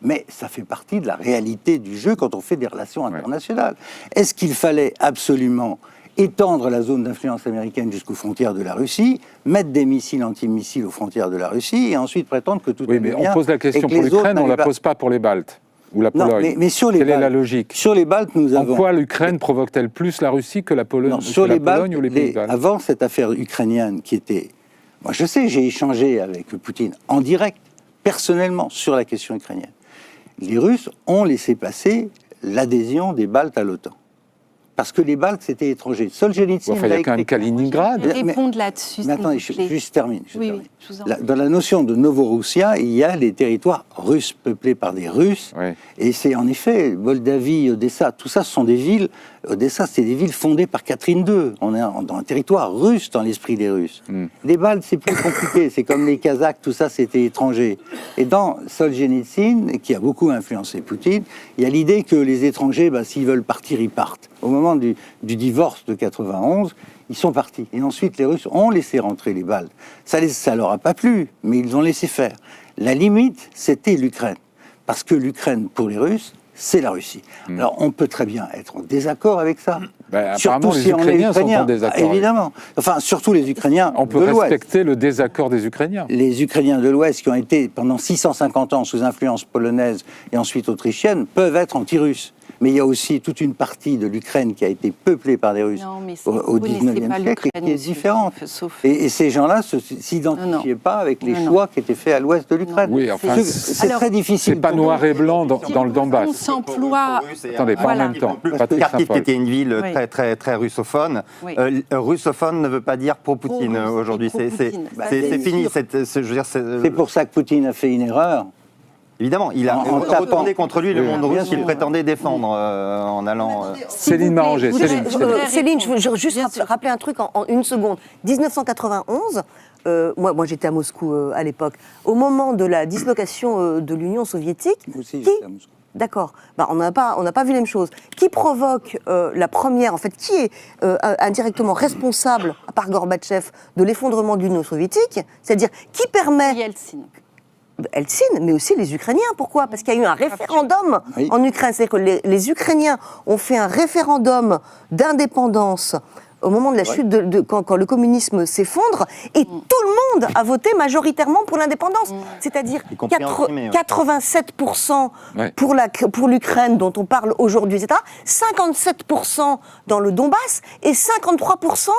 mais ça fait partie de la réalité du jeu quand on fait des relations internationales. Est-ce qu'il fallait absolument étendre la zone d'influence américaine jusqu'aux frontières de la Russie, mettre des missiles antimissiles aux frontières de la Russie, et ensuite prétendre que tout est bien? Oui, mais on pose la question pour l'Ukraine, on ne la pose pas pour les Baltes. Ou la Pologne. Non, mais sur les Quelle Baltes, est la logique? Sur les Baltes, nous avons... En quoi l'Ukraine provoque-t-elle plus la Russie que la Pologne, non, sur que les la Pologne Baltes, ou les pays baltes? Avant cette affaire ukrainienne qui était... Moi, je sais, j'ai échangé avec Poutine en direct, personnellement, sur la question ukrainienne. Les Russes ont laissé passer l'adhésion des Baltes à l'OTAN. Parce que les Baltes, c'était étranger. Solzhenitsyn il y a quand même Kaliningrad. Répondre là-dessus. Mais attendez, je termine. Oui, dans la notion de Novoroussia, il y a les territoires russes, peuplés par des Russes. Oui. Et c'est en effet, Moldavie, Odessa, tout ça, ce sont des villes... Odessa, c'est des villes fondées par Catherine II. On est dans un territoire russe, dans l'esprit des Russes. Les Baltes, c'est plus compliqué. C'est comme les Kazakhs, tout ça, c'était étranger. Et dans Solzhenitsyn, qui a beaucoup influencé Poutine, il y a l'idée que les étrangers, s'ils veulent partir, ils partent. Au moment du divorce de 91, ils sont partis. Et ensuite, les Russes ont laissé rentrer les Baltes. Ça leur a pas plu, mais ils ont laissé faire. La limite, c'était l'Ukraine. Parce que l'Ukraine, pour les Russes, c'est la Russie. Alors, on peut très bien être en désaccord avec ça. Surtout si les Ukrainiens sont en désaccord. Évidemment. Enfin, surtout les Ukrainiens de l'Ouest. On peut respecter le désaccord des Ukrainiens. Les Ukrainiens de l'Ouest, qui ont été pendant 650 ans sous influence polonaise et ensuite autrichienne, peuvent être anti-russes. Mais il y a aussi toute une partie de l'Ukraine qui a été peuplée par des Russes au 19e siècle et qui est différente. Et ces gens-là ne s'identifiaient pas avec les choix qui étaient faits à l'ouest de l'Ukraine. Oui, enfin, c'est très difficile. C'est pas noir et blanc dans le Donbass. On s'emploie... Attendez, pas en même temps. Kharkiv, qui était une ville très russophone. Russophone ne veut pas dire pro-Poutine aujourd'hui. C'est fini. C'est pour ça que Poutine a fait une erreur. Évidemment, il a retourné contre lui le monde russe qu'il prétendait défendre en allant... Céline Maranger. Céline, je veux juste rappeler un truc en une seconde. 1991, moi j'étais à Moscou à l'époque, au moment de la dislocation de l'Union soviétique... Moi aussi, j'étais à Moscou. D'accord. On n'a pas vu les mêmes choses. Qui provoque la première, en fait, qui est indirectement responsable, à part Gorbatchev, de l'effondrement de l'Union soviétique? C'est-à-dire, qui permet... Eltsine, mais aussi les Ukrainiens. Pourquoi? Parce qu'il y a eu un référendum en Ukraine. C'est-à-dire que les Ukrainiens ont fait un référendum d'indépendance au moment de la chute, quand le communisme s'effondre, et tout le monde a voté majoritairement pour l'indépendance. C'est-à-dire 87% pour l'Ukraine, dont on parle aujourd'hui, etc., 57% dans le Donbass et 53%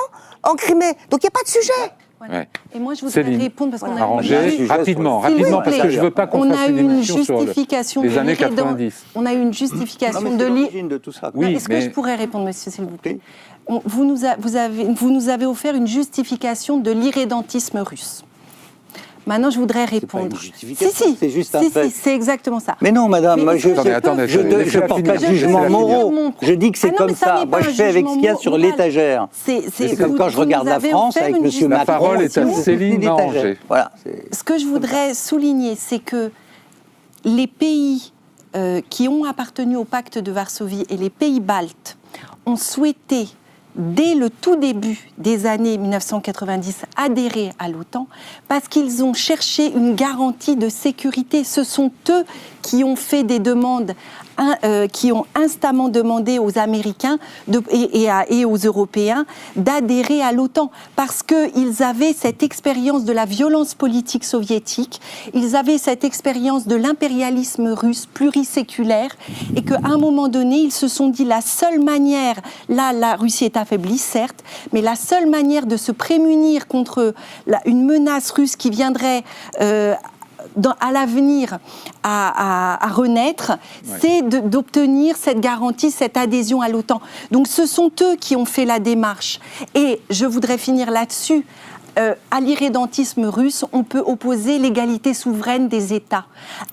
en Crimée. Donc il n'y a pas de sujet. Voilà. Ouais. Et moi, je voudrais répondre parce qu'on a rapidement, parce que je ne veux pas qu'on fasse une émission sur les années 90. On a eu une justification de tout ça. Oui, est-ce que je pourrais répondre, monsieur, s'il vous plaît? Vous nous avez offert une justification de l'irrédentisme russe. Maintenant, je voudrais répondre. C'est pas une justification, c'est juste un fait. C'est exactement ça. Mais non, madame, je ne porte pas de jugement moraux. Je dis que c'est comme ça. Moi, je fais avec ce qu'il y a sur l'étagère. C'est comme quand je regarde la France avec M. Macron. La parole est à Céline Marangé. Voilà. Ce que je voudrais souligner, c'est que les pays qui ont appartenu au pacte de Varsovie et les pays baltes ont souhaité, dès le tout début des années 1990, adhérer à l'OTAN parce qu'ils ont cherché une garantie de sécurité. Ce sont eux qui ont fait des demandes, qui ont instamment demandé aux Américains et aux Européens d'adhérer à l'OTAN parce qu'ils avaient cette expérience de la violence politique soviétique, ils avaient cette expérience de l'impérialisme russe pluriséculaire et qu'à un moment donné, ils se sont dit la seule manière, là la Russie est affaiblie certes, mais la seule manière de se prémunir contre une menace russe qui viendrait à l'avenir à renaître, c'est d'obtenir cette garantie, cette adhésion à l'OTAN. Donc ce sont eux qui ont fait la démarche. Et je voudrais finir là-dessus. À l'irrédentisme russe, on peut opposer l'égalité souveraine des États.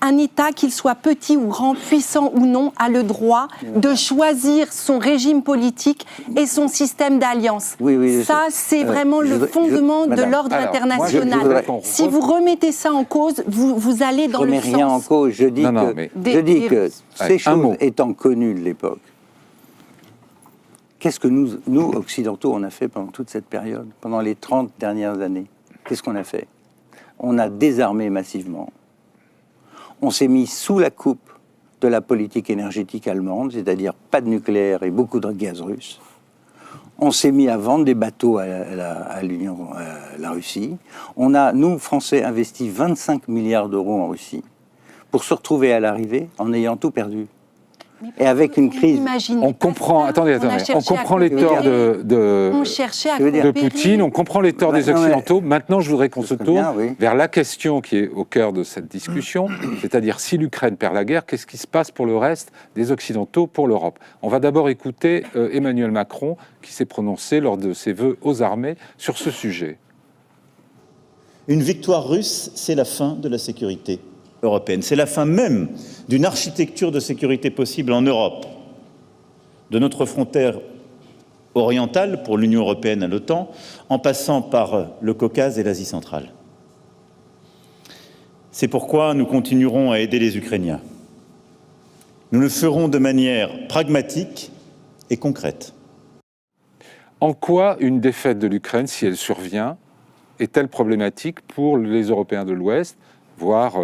Un État, qu'il soit petit ou grand, puissant ou non, a le droit de choisir son régime politique et son système d'alliance. Ça, c'est vraiment le fondement de l'ordre international. Si vous remettez ça en cause, vous allez dans le sens... Je ne remets rien en cause. Je dis que ces choses étant connues de l'époque, qu'est-ce que nous, Occidentaux, on a fait pendant toute cette période, pendant les 30 dernières années? Qu'est-ce qu'on a fait? On a désarmé massivement. On s'est mis sous la coupe de la politique énergétique allemande, c'est-à-dire pas de nucléaire et beaucoup de gaz russe. On s'est mis à vendre des bateaux à la Russie. On a, nous, Français, investi 25 milliards d'euros en Russie pour se retrouver à l'arrivée en ayant tout perdu. Et avec une crise, on comprend. Attendez, on comprend les torts de Poutine, on comprend les torts des Occidentaux. Maintenant, je voudrais qu'on se tourne vers la question qui est au cœur de cette discussion, c'est-à-dire si l'Ukraine perd la guerre, qu'est-ce qui se passe pour le reste des Occidentaux, pour l'Europe? On va d'abord écouter Emmanuel Macron, qui s'est prononcé lors de ses vœux aux armées sur ce sujet. Une victoire russe, c'est la fin de la sécurité européenne. C'est la fin même d'une architecture de sécurité possible en Europe, de notre frontière orientale pour l'Union européenne à l'OTAN, en passant par le Caucase et l'Asie centrale. C'est pourquoi nous continuerons à aider les Ukrainiens. Nous le ferons de manière pragmatique et concrète. En quoi une défaite de l'Ukraine, si elle survient, est-elle problématique pour les Européens de l'Ouest, voire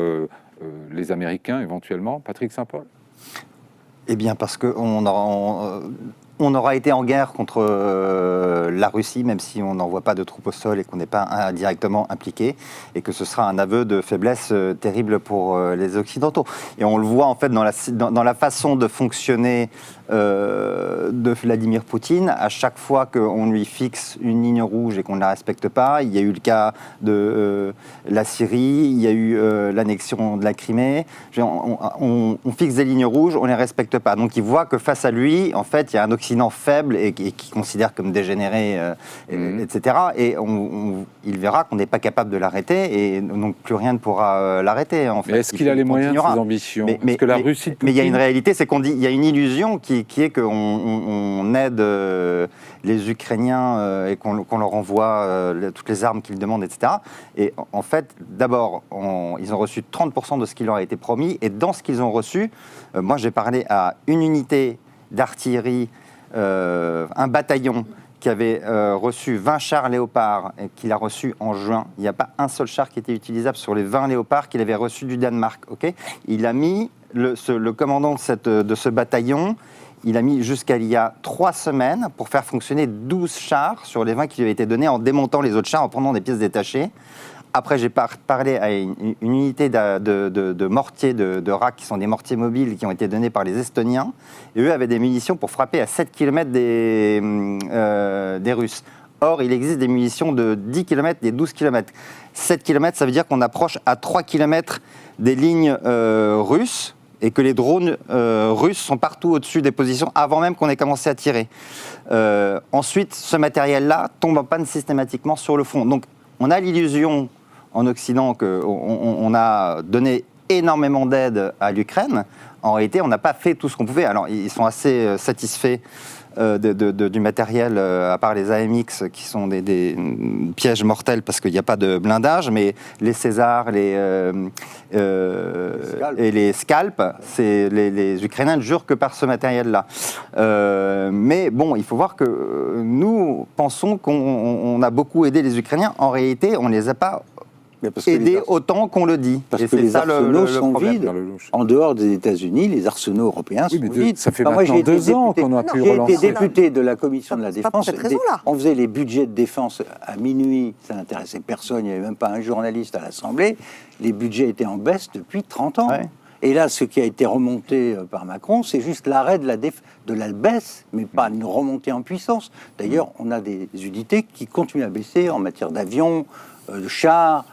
les Américains éventuellement? Patrick Saint-Paul? Eh bien parce qu'on aura été en guerre contre la Russie, même si on n'envoie pas de troupes au sol et qu'on n'est pas directement impliqué, et que ce sera un aveu de faiblesse terrible pour les Occidentaux. Et on le voit en fait dans la façon de fonctionner de Vladimir Poutine. À chaque fois qu'on lui fixe une ligne rouge et qu'on ne la respecte pas, il y a eu le cas de la Syrie, il y a eu l'annexion de la Crimée. On fixe des lignes rouges, on ne les respecte pas. Donc il voit que face à lui, en fait, il y a un Occident faible et qui considère comme dégénéré, etc. Et il verra qu'on n'est pas capable de l'arrêter et donc plus rien ne pourra l'arrêter. En fait. Mais est-ce qu'il a les moyens de ses ambitions? Mais il y a une réalité, c'est qu'on dit, il y a une illusion qui est qu'on aide les Ukrainiens et qu'on leur envoie toutes les armes qu'ils demandent, etc. Et en fait, d'abord, ils ont reçu 30% de ce qui leur a été promis. Et dans ce qu'ils ont reçu, moi j'ai parlé à une unité d'artillerie, un bataillon qui avait reçu 20 chars Léopard et qu'il a reçu en juin. Il n'y a pas un seul char qui était utilisable sur les 20 Léopard qu'il avait reçu du Danemark. Okay, il a mis le commandant de ce bataillon, il a mis jusqu'à il y a 3 semaines pour faire fonctionner 12 chars sur les 20 qui lui avaient été donnés en démontant les autres chars, en prenant des pièces détachées. Après, j'ai parlé à une unité de mortiers de RAC, qui sont des mortiers mobiles qui ont été donnés par les Estoniens. Et eux avaient des munitions pour frapper à 7 km des Russes. Or, il existe des munitions de 10 km, des 12 km. 7 km, ça veut dire qu'on approche à 3 km des lignes russes et que les drones russes sont partout au-dessus des positions avant même qu'on ait commencé à tirer. Ensuite, ce matériel-là tombe en panne systématiquement sur le front. Donc, on a l'illusion en Occident qu'on a donné énormément d'aide à l'Ukraine. En réalité, on n'a pas fait tout ce qu'on pouvait. Alors, ils sont assez satisfaits du matériel, à part les AMX, qui sont des pièges mortels parce qu'il n'y a pas de blindage, mais les César et les Scalp, les Ukrainiens ne jurent que par ce matériel-là. Mais bon, il faut voir que nous pensons qu'on a beaucoup aidé les Ukrainiens. En réalité, on ne les a pas aider autant qu'on le dit. Parce que les arsenaux sont vides. En dehors des États-Unis, les arsenaux européens sont vides. Ça fait maintenant 2 ans qu'on a pu relancer. J'ai été député de la commission de la défense. On faisait les budgets de défense à minuit. Ça n'intéressait personne. Il n'y avait même pas un journaliste à l'Assemblée. Les budgets étaient en baisse depuis 30 ans. Ouais. Et là, ce qui a été remonté par Macron, c'est juste l'arrêt de la baisse, mais pas une remontée en puissance. D'ailleurs, on a des unités qui continuent à baisser en matière d'avions, de chars.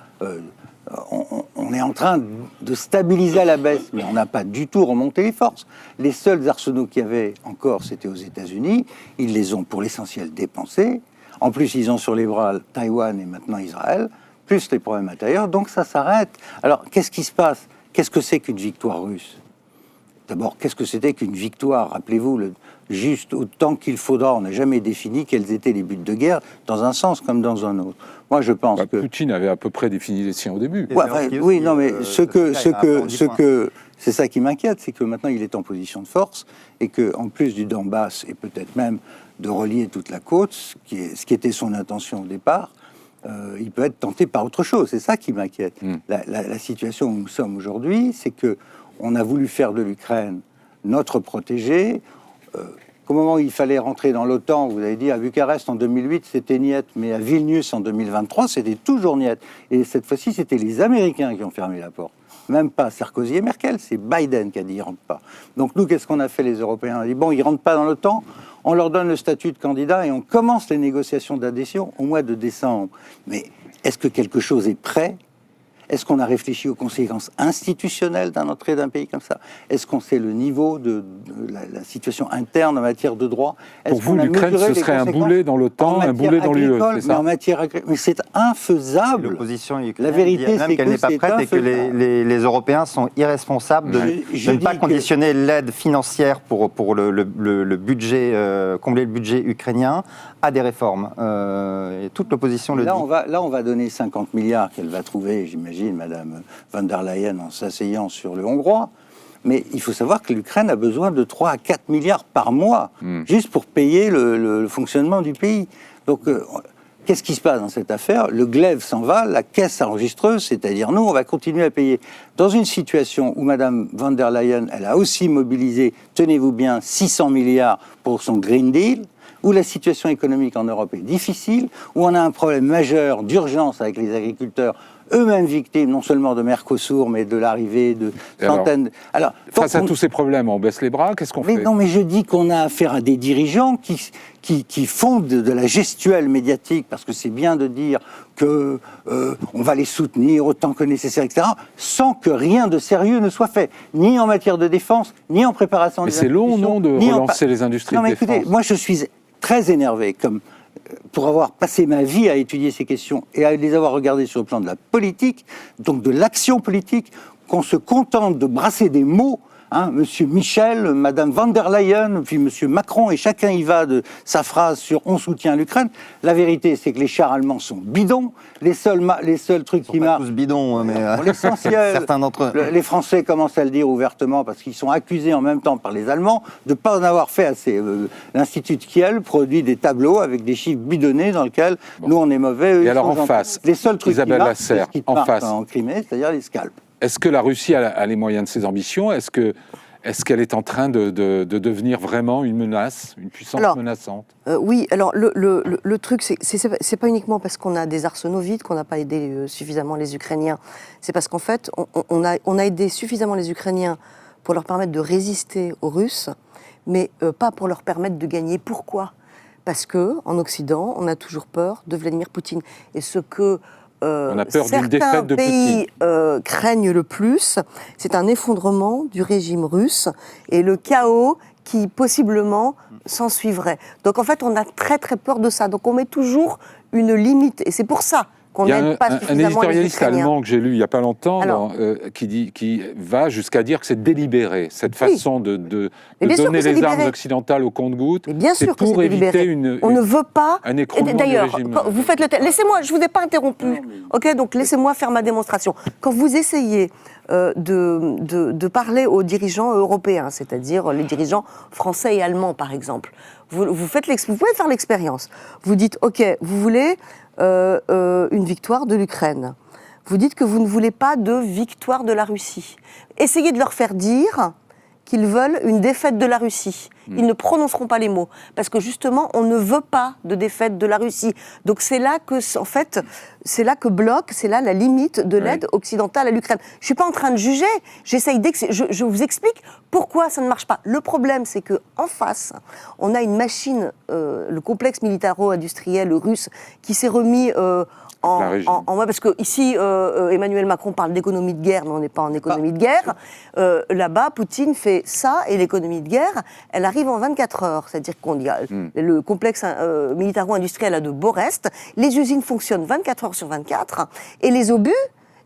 On est en train de stabiliser à la baisse, mais on n'a pas du tout remonté les forces. Les seuls arsenaux qu'il y avait encore, c'était aux États-Unis. Ils les ont pour l'essentiel dépensés. En plus, ils ont sur les bras Taïwan et maintenant Israël, plus les problèmes intérieurs. Donc ça s'arrête. Alors, qu'est-ce qui se passe? Qu'est-ce que c'est qu'une victoire russe? D'abord, qu'est-ce que c'était qu'une victoire? Rappelez-vous, juste autant qu'il faudra. On n'a jamais défini quels étaient les buts de guerre, dans un sens comme dans un autre. Moi, je pense que Poutine avait à peu près défini les siens au début. Ouais, oui, non, mais c'est ça qui m'inquiète, c'est que maintenant il est en position de force et que, en plus du Donbass et peut-être même de relier toute la côte, ce qui était son intention au départ, il peut être tenté par autre chose. C'est ça qui m'inquiète. La situation où nous sommes aujourd'hui, c'est que on a voulu faire de l'Ukraine notre protégé. Au moment où il fallait rentrer dans l'OTAN, vous avez dit à Bucarest en 2008 c'était niet, mais à Vilnius en 2023 c'était toujours niet. Et cette fois-ci c'était les Américains qui ont fermé la porte. Même pas Sarkozy et Merkel, c'est Biden qui a dit ils rentrent pas. Donc nous, qu'est-ce qu'on a fait les Européens? On a dit bon, ils rentrent pas dans l'OTAN, on leur donne le statut de candidat et on commence les négociations d'adhésion au mois de décembre. Mais est-ce que quelque chose est prêt? Est-ce qu'on a réfléchi aux conséquences institutionnelles d'un entrée d'un pays comme ça? Est-ce qu'on sait le niveau de la situation interne en matière de droit? Pour vous, l'Ukraine, ce serait un boulet dans l'OTAN, un boulet dans l'UE, c'est ça? Mais c'est infaisable. La vérité, c'est qu'elle n'est pas prête et que les Européens sont irresponsables de ne pas conditionner l'aide financière pour le budget, combler le budget ukrainien à des réformes. Et toute l'opposition le dit. Là, on va donner 50 milliards qu'elle va trouver, j'imagine, Madame von der Leyen, en s'asseyant sur le hongrois. Mais il faut savoir que l'Ukraine a besoin de 3 à 4 milliards par mois, juste pour payer le fonctionnement du pays. Donc, qu'est-ce qui se passe dans cette affaire? Le glaive s'en va, la caisse enregistreuse, c'est-à-dire nous, on va continuer à payer. Dans une situation où Madame von der Leyen, elle a aussi mobilisé, tenez-vous bien, 600 milliards pour son Green Deal, où la situation économique en Europe est difficile, où on a un problème majeur d'urgence avec les agriculteurs, eux-mêmes victimes non seulement de Mercosur, mais de l'arrivée de centaines... Alors, face à tous ces problèmes, on baisse les bras, qu'est-ce qu'on fait? Non, mais je dis qu'on a affaire à des dirigeants qui font de la gestuelle médiatique, parce que c'est bien de dire que on va les soutenir autant que nécessaire, etc., sans que rien de sérieux ne soit fait, ni en matière de défense, ni en préparation des institutions. Mais c'est long, non, de relancer les industries de défense? Écoutez, moi je suis très énervé, pour avoir passé ma vie à étudier ces questions et à les avoir regardées sur le plan de la politique, donc de l'action politique, qu'on se contente de brasser des mots, Monsieur Michel, Madame von der Leyen, puis Monsieur Macron, et chacun y va de sa phrase sur « on soutient l'Ukraine ». La vérité, c'est que les chars allemands sont bidons. Les seuls trucs qui marchent... Ils sont tous bidons, mais l'essentiel. Certains d'entre eux. Les Français commencent à le dire ouvertement parce qu'ils sont accusés en même temps par les Allemands de ne pas en avoir fait assez. L'Institut Kiel produit des tableaux avec des chiffres bidonnés dans lesquels nous, on est mauvais. Et alors en face, les seuls trucs Isabelle Lasserre, qui partent en Crimée, c'est-à-dire les scalps. Est-ce que la Russie a les moyens de ses ambitions? Est-ce qu'elle est en train de devenir vraiment une menace, une puissance menaçante? Oui, alors le truc, c'est pas uniquement parce qu'on a des arsenaux vides qu'on n'a pas aidé suffisamment les Ukrainiens. C'est parce qu'en fait, on a aidé suffisamment les Ukrainiens pour leur permettre de résister aux Russes, mais pas pour leur permettre de gagner. Pourquoi ? Parce qu'en Occident, on a toujours peur de Vladimir Poutine. Et ce que on a peur d'une certains défaite de pays Poutine. Craignent le plus, c'est un effondrement du régime russe et le chaos qui possiblement s'en suivrait. Donc en fait, on a très très peur de ça. Donc on met toujours une limite. Et c'est pour ça qu'on n'aide pas suffisamment les Ukrainiens. Un éditorialiste allemand que j'ai lu il n'y a pas longtemps, qui va jusqu'à dire que c'est délibéré, cette façon de donner les armes occidentales au compte-gouttes. Bien sûr que c'est délibéré. On ne veut pas. D'ailleurs, vous faites le test. Laissez-moi, je ne vous ai pas interrompu. Ok, donc laissez-moi faire ma démonstration. Quand vous essayez de parler aux dirigeants européens, c'est-à-dire les dirigeants français et allemands, par exemple, vous pouvez faire l'expérience. Vous dites, ok, vous voulez une victoire de l'Ukraine. Vous dites que vous ne voulez pas de victoire de la Russie. Essayez de leur faire dire qu'ils veulent une défaite de la Russie. Ils ne prononceront pas les mots, parce que justement, on ne veut pas de défaite de la Russie. Donc c'est là que, en fait, c'est là que bloque, c'est là la limite de l'aide occidentale à l'Ukraine. Je ne suis pas en train de juger, je vous explique pourquoi ça ne marche pas. Le problème, c'est qu'en face, on a une machine, le complexe militaro-industriel russe, qui s'est remis parce que ici, Emmanuel Macron parle d'économie de guerre, mais on n'est pas en économie de guerre. Là-bas, Poutine fait ça, et l'économie de guerre, elle arrive en 24 heures. C'est-à-dire qu'on dit le complexe militaro-industriel de Borest, les usines fonctionnent 24 heures sur 24, et les obus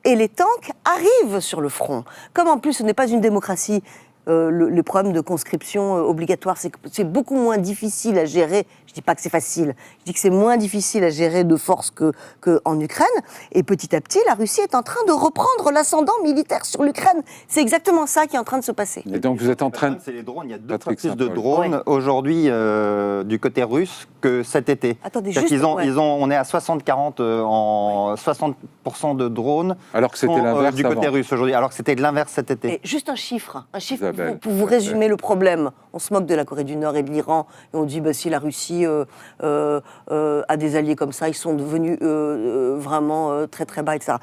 et les tanks arrivent sur le front. Comme en plus, ce n'est pas une démocratie. Le problème de conscription obligatoire, c'est beaucoup moins difficile à gérer. Je ne dis pas que c'est facile, je dis que c'est moins difficile à gérer de force qu'en Ukraine. Et petit à petit, la Russie est en train de reprendre l'ascendant militaire sur l'Ukraine. C'est exactement ça qui est en train de se passer. Et donc vous êtes en train de... C'est les drones, il y a 2 fois plus de drones aujourd'hui du côté russe que cet été. Attendez, on est à 60-40 en 60% de drones alors que c'était l'inverse du côté russe aujourd'hui, alors que c'était l'inverse cet été. Et juste un chiffre pour vous résumer le problème. On se moque de la Corée du Nord et de l'Iran, et on dit si la Russie a des alliés comme ça, ils sont devenus vraiment très très bas, etc.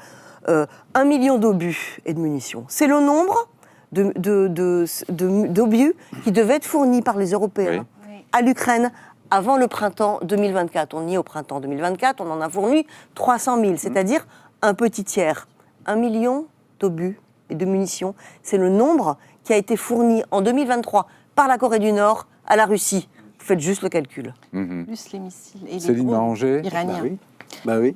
1 million d'obus et de munitions. C'est le nombre d'obus qui devaient être fournis par les Européens à l'Ukraine avant le printemps 2024. On y est au printemps 2024, on en a fourni 300 000, c'est-à-dire un petit tiers. 1 million d'obus et de munitions, c'est le nombre qui a été fourni en 2023 par la Corée du Nord à la Russie. Vous faites juste le calcul. Plus les missiles et les Céline Maranger iraniens. Bah oui.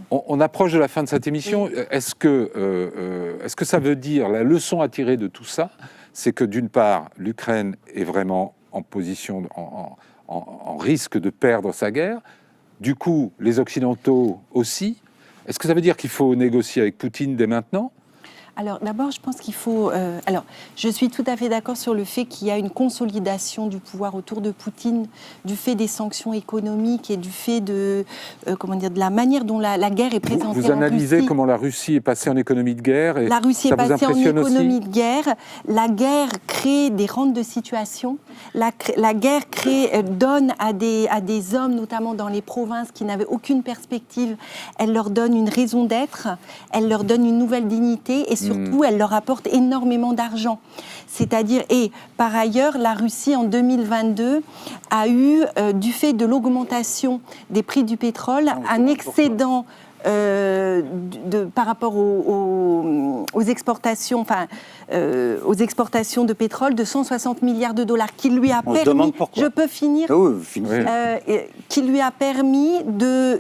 On approche de la fin de cette émission. Oui. Est-ce que ça veut dire, la leçon à tirer de tout ça, c'est que d'une part, l'Ukraine est vraiment en position, en risque de perdre sa guerre. Du coup, les Occidentaux aussi. Est-ce que ça veut dire qu'il faut négocier avec Poutine dès maintenant ? Alors d'abord, je pense qu'il faut... je suis tout à fait d'accord sur le fait qu'il y a une consolidation du pouvoir autour de Poutine, du fait des sanctions économiques et du fait de la manière dont la guerre est présentée. Vous analysez comment la Russie est passée en économie de guerre et la Russie est passée en économie aussi de guerre. La guerre crée des rentes de situation. La guerre donne à des hommes, notamment dans les provinces, qui n'avaient aucune perspective, elle leur donne une raison d'être, elle leur donne une nouvelle dignité et surtout, elle leur apporte énormément d'argent. C'est-à-dire, et par ailleurs, la Russie, en 2022, a eu, du fait de l'augmentation des prix du pétrole, un excédent par rapport aux exportations, aux exportations de pétrole de 160 milliards de dollars, qui lui a permis... Je peux finir, qui lui a permis de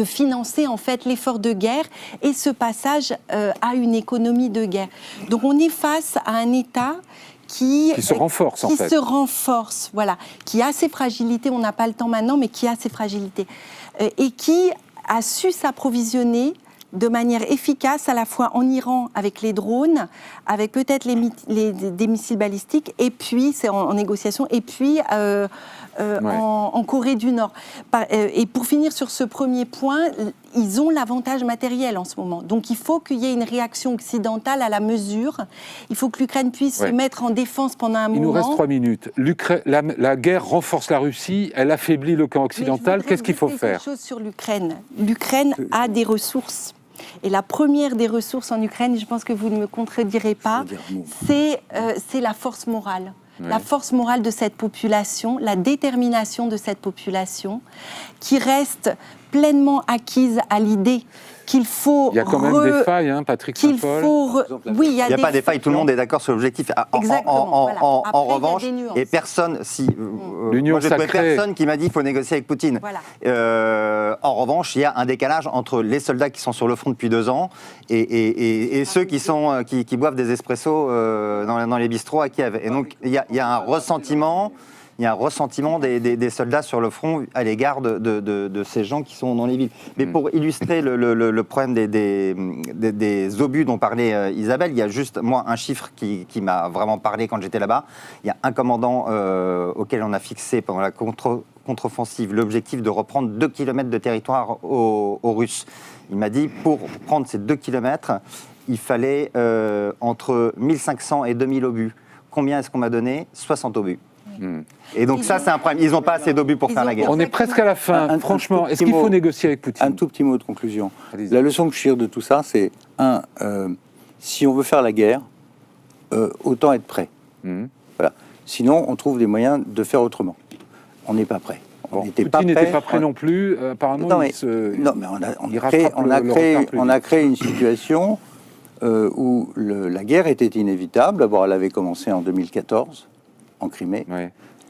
financer en fait l'effort de guerre et ce passage à une économie de guerre. Donc on est face à un État qui se renforce, se renforce, voilà, qui a ses fragilités, on n'a pas le temps maintenant, mais qui a ses fragilités, et qui a su s'approvisionner de manière efficace, à la fois en Iran avec les drones, avec peut-être des missiles balistiques, et puis c'est en négociation, et puis en Corée du Nord. Et pour finir sur ce premier point, ils ont l'avantage matériel en ce moment. Donc il faut qu'il y ait une réaction occidentale à la mesure. Il faut que l'Ukraine puisse se mettre en défense pendant un moment. Il nous reste 3 minutes. La guerre renforce la Russie, elle affaiblit le camp occidental. Qu'est-ce qu'il faut faire ? Une chose sur l'Ukraine. L'Ukraine a des ressources. Et la première des ressources en Ukraine, je pense que vous ne me contredirez pas, c'est la force morale. la force morale de cette population, la détermination de cette population, qui reste pleinement acquise à l'idée qu'il faut... Il y a quand même des failles, hein, Patrick Saint-Paul. Oui, il n'y a pas des failles, tout le monde est d'accord sur l'objectif. Exactement. En revanche, et personne, l'Union sacrée, personne qui m'a dit qu'il faut négocier avec Poutine. Voilà. En revanche, il y a un décalage entre les soldats qui sont sur le front depuis 2 ans et ceux qui boivent des espressos dans les bistrots à Kiev. Et donc, il y a un ressentiment... Il y a un ressentiment des soldats sur le front à l'égard de ces gens qui sont dans les villes. Mais pour illustrer le problème des obus dont parlait Isabelle, il y a juste, moi, un chiffre qui m'a vraiment parlé quand j'étais là-bas. Il y a un commandant auquel on a fixé pendant la contre-offensive l'objectif de reprendre 2 km de territoire aux Russes. Il m'a dit, pour prendre ces 2 km, il fallait entre 1500 et 2000 obus. Combien est-ce qu'on m'a donné ? 60 obus. Et donc ça, c'est un problème. Ils n'ont pas assez d'obus pour faire la guerre. On est presque à la fin. Franchement, est-ce qu'il faut négocier avec Poutine ? Un tout petit mot de conclusion. La leçon que je tire de tout ça, c'est si on veut faire la guerre, autant être prêt. Voilà. Sinon, on trouve des moyens de faire autrement. On n'est pas prêt. Poutine n'était pas prêt non plus. Apparemment, non, mais on a créé une situation où la guerre était inévitable. D'abord, elle avait commencé en 2014. En Crimée.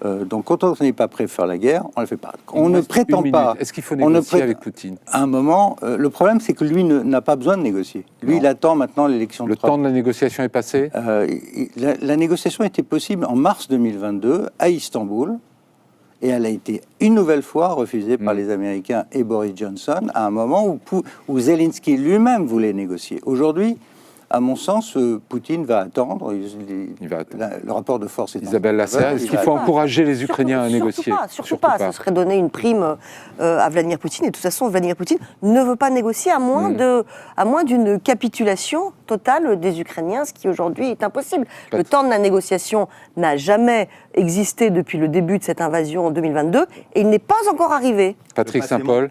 Donc, quand on n'est pas prêt à faire la guerre, on ne le fait pas. On ne prétend pas. Est-ce qu'il faut négocier avec Poutine ? À un moment, le problème, c'est que lui n'a pas besoin de négocier. Lui, il attend maintenant l'élection de Trump. Le temps de la négociation est passé ? La négociation était possible en mars 2022 à Istanbul. Et elle a été une nouvelle fois refusée par les Américains et Boris Johnson à un moment où Zelensky lui-même voulait négocier. Aujourd'hui, à mon sens, Poutine va attendre. Le rapport de force est... Isabelle Lasserre, est-ce qu'il faut encourager les Ukrainiens à négocier ? Surtout pas. Ce serait donner une prime à Vladimir Poutine. Et de toute façon, Vladimir Poutine ne veut pas négocier à moins d'une capitulation totale des Ukrainiens, ce qui aujourd'hui est impossible. Le temps de la négociation n'a jamais existé depuis le début de cette invasion en 2022 et il n'est pas encore arrivé. Patrick Saint-Paul.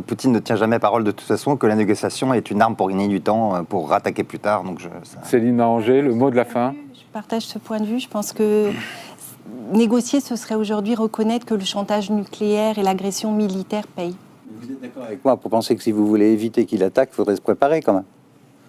Poutine ne tient jamais parole de toute façon, que la négociation est une arme pour gagner du temps, pour rattaquer plus tard. Donc Céline Arranger, le mot de la fin. Je partage ce point de vue. Je pense que négocier, ce serait aujourd'hui reconnaître que le chantage nucléaire et l'agression militaire payent. Vous êtes d'accord avec moi pour penser que si vous voulez éviter qu'il attaque, il faudrait se préparer quand même.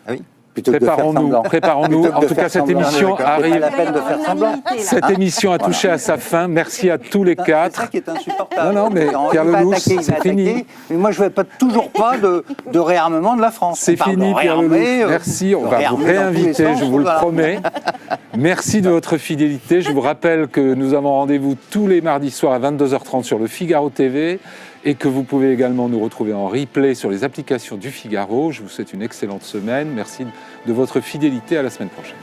Ah oui. Préparons-nous. En tout cas, cette émission arrive. La peine de faire semblant. Cette émission a touché à sa fin. Merci à tous les 4. C'est ça qui est insupportable. Non, mais Pierre Lelouch, c'est fini. Mais moi, je ne veux toujours pas de réarmement de la France. C'est fini, Pierre Lelouch. Merci. On va vous réinviter, je vous le promets. Merci de votre fidélité. Je vous rappelle que nous avons rendez-vous tous les mardis soirs à 22h30 sur le Figaro TV. Et que vous pouvez également nous retrouver en replay sur les applications du Figaro. Je vous souhaite une excellente semaine. Merci de votre fidélité. À la semaine prochaine.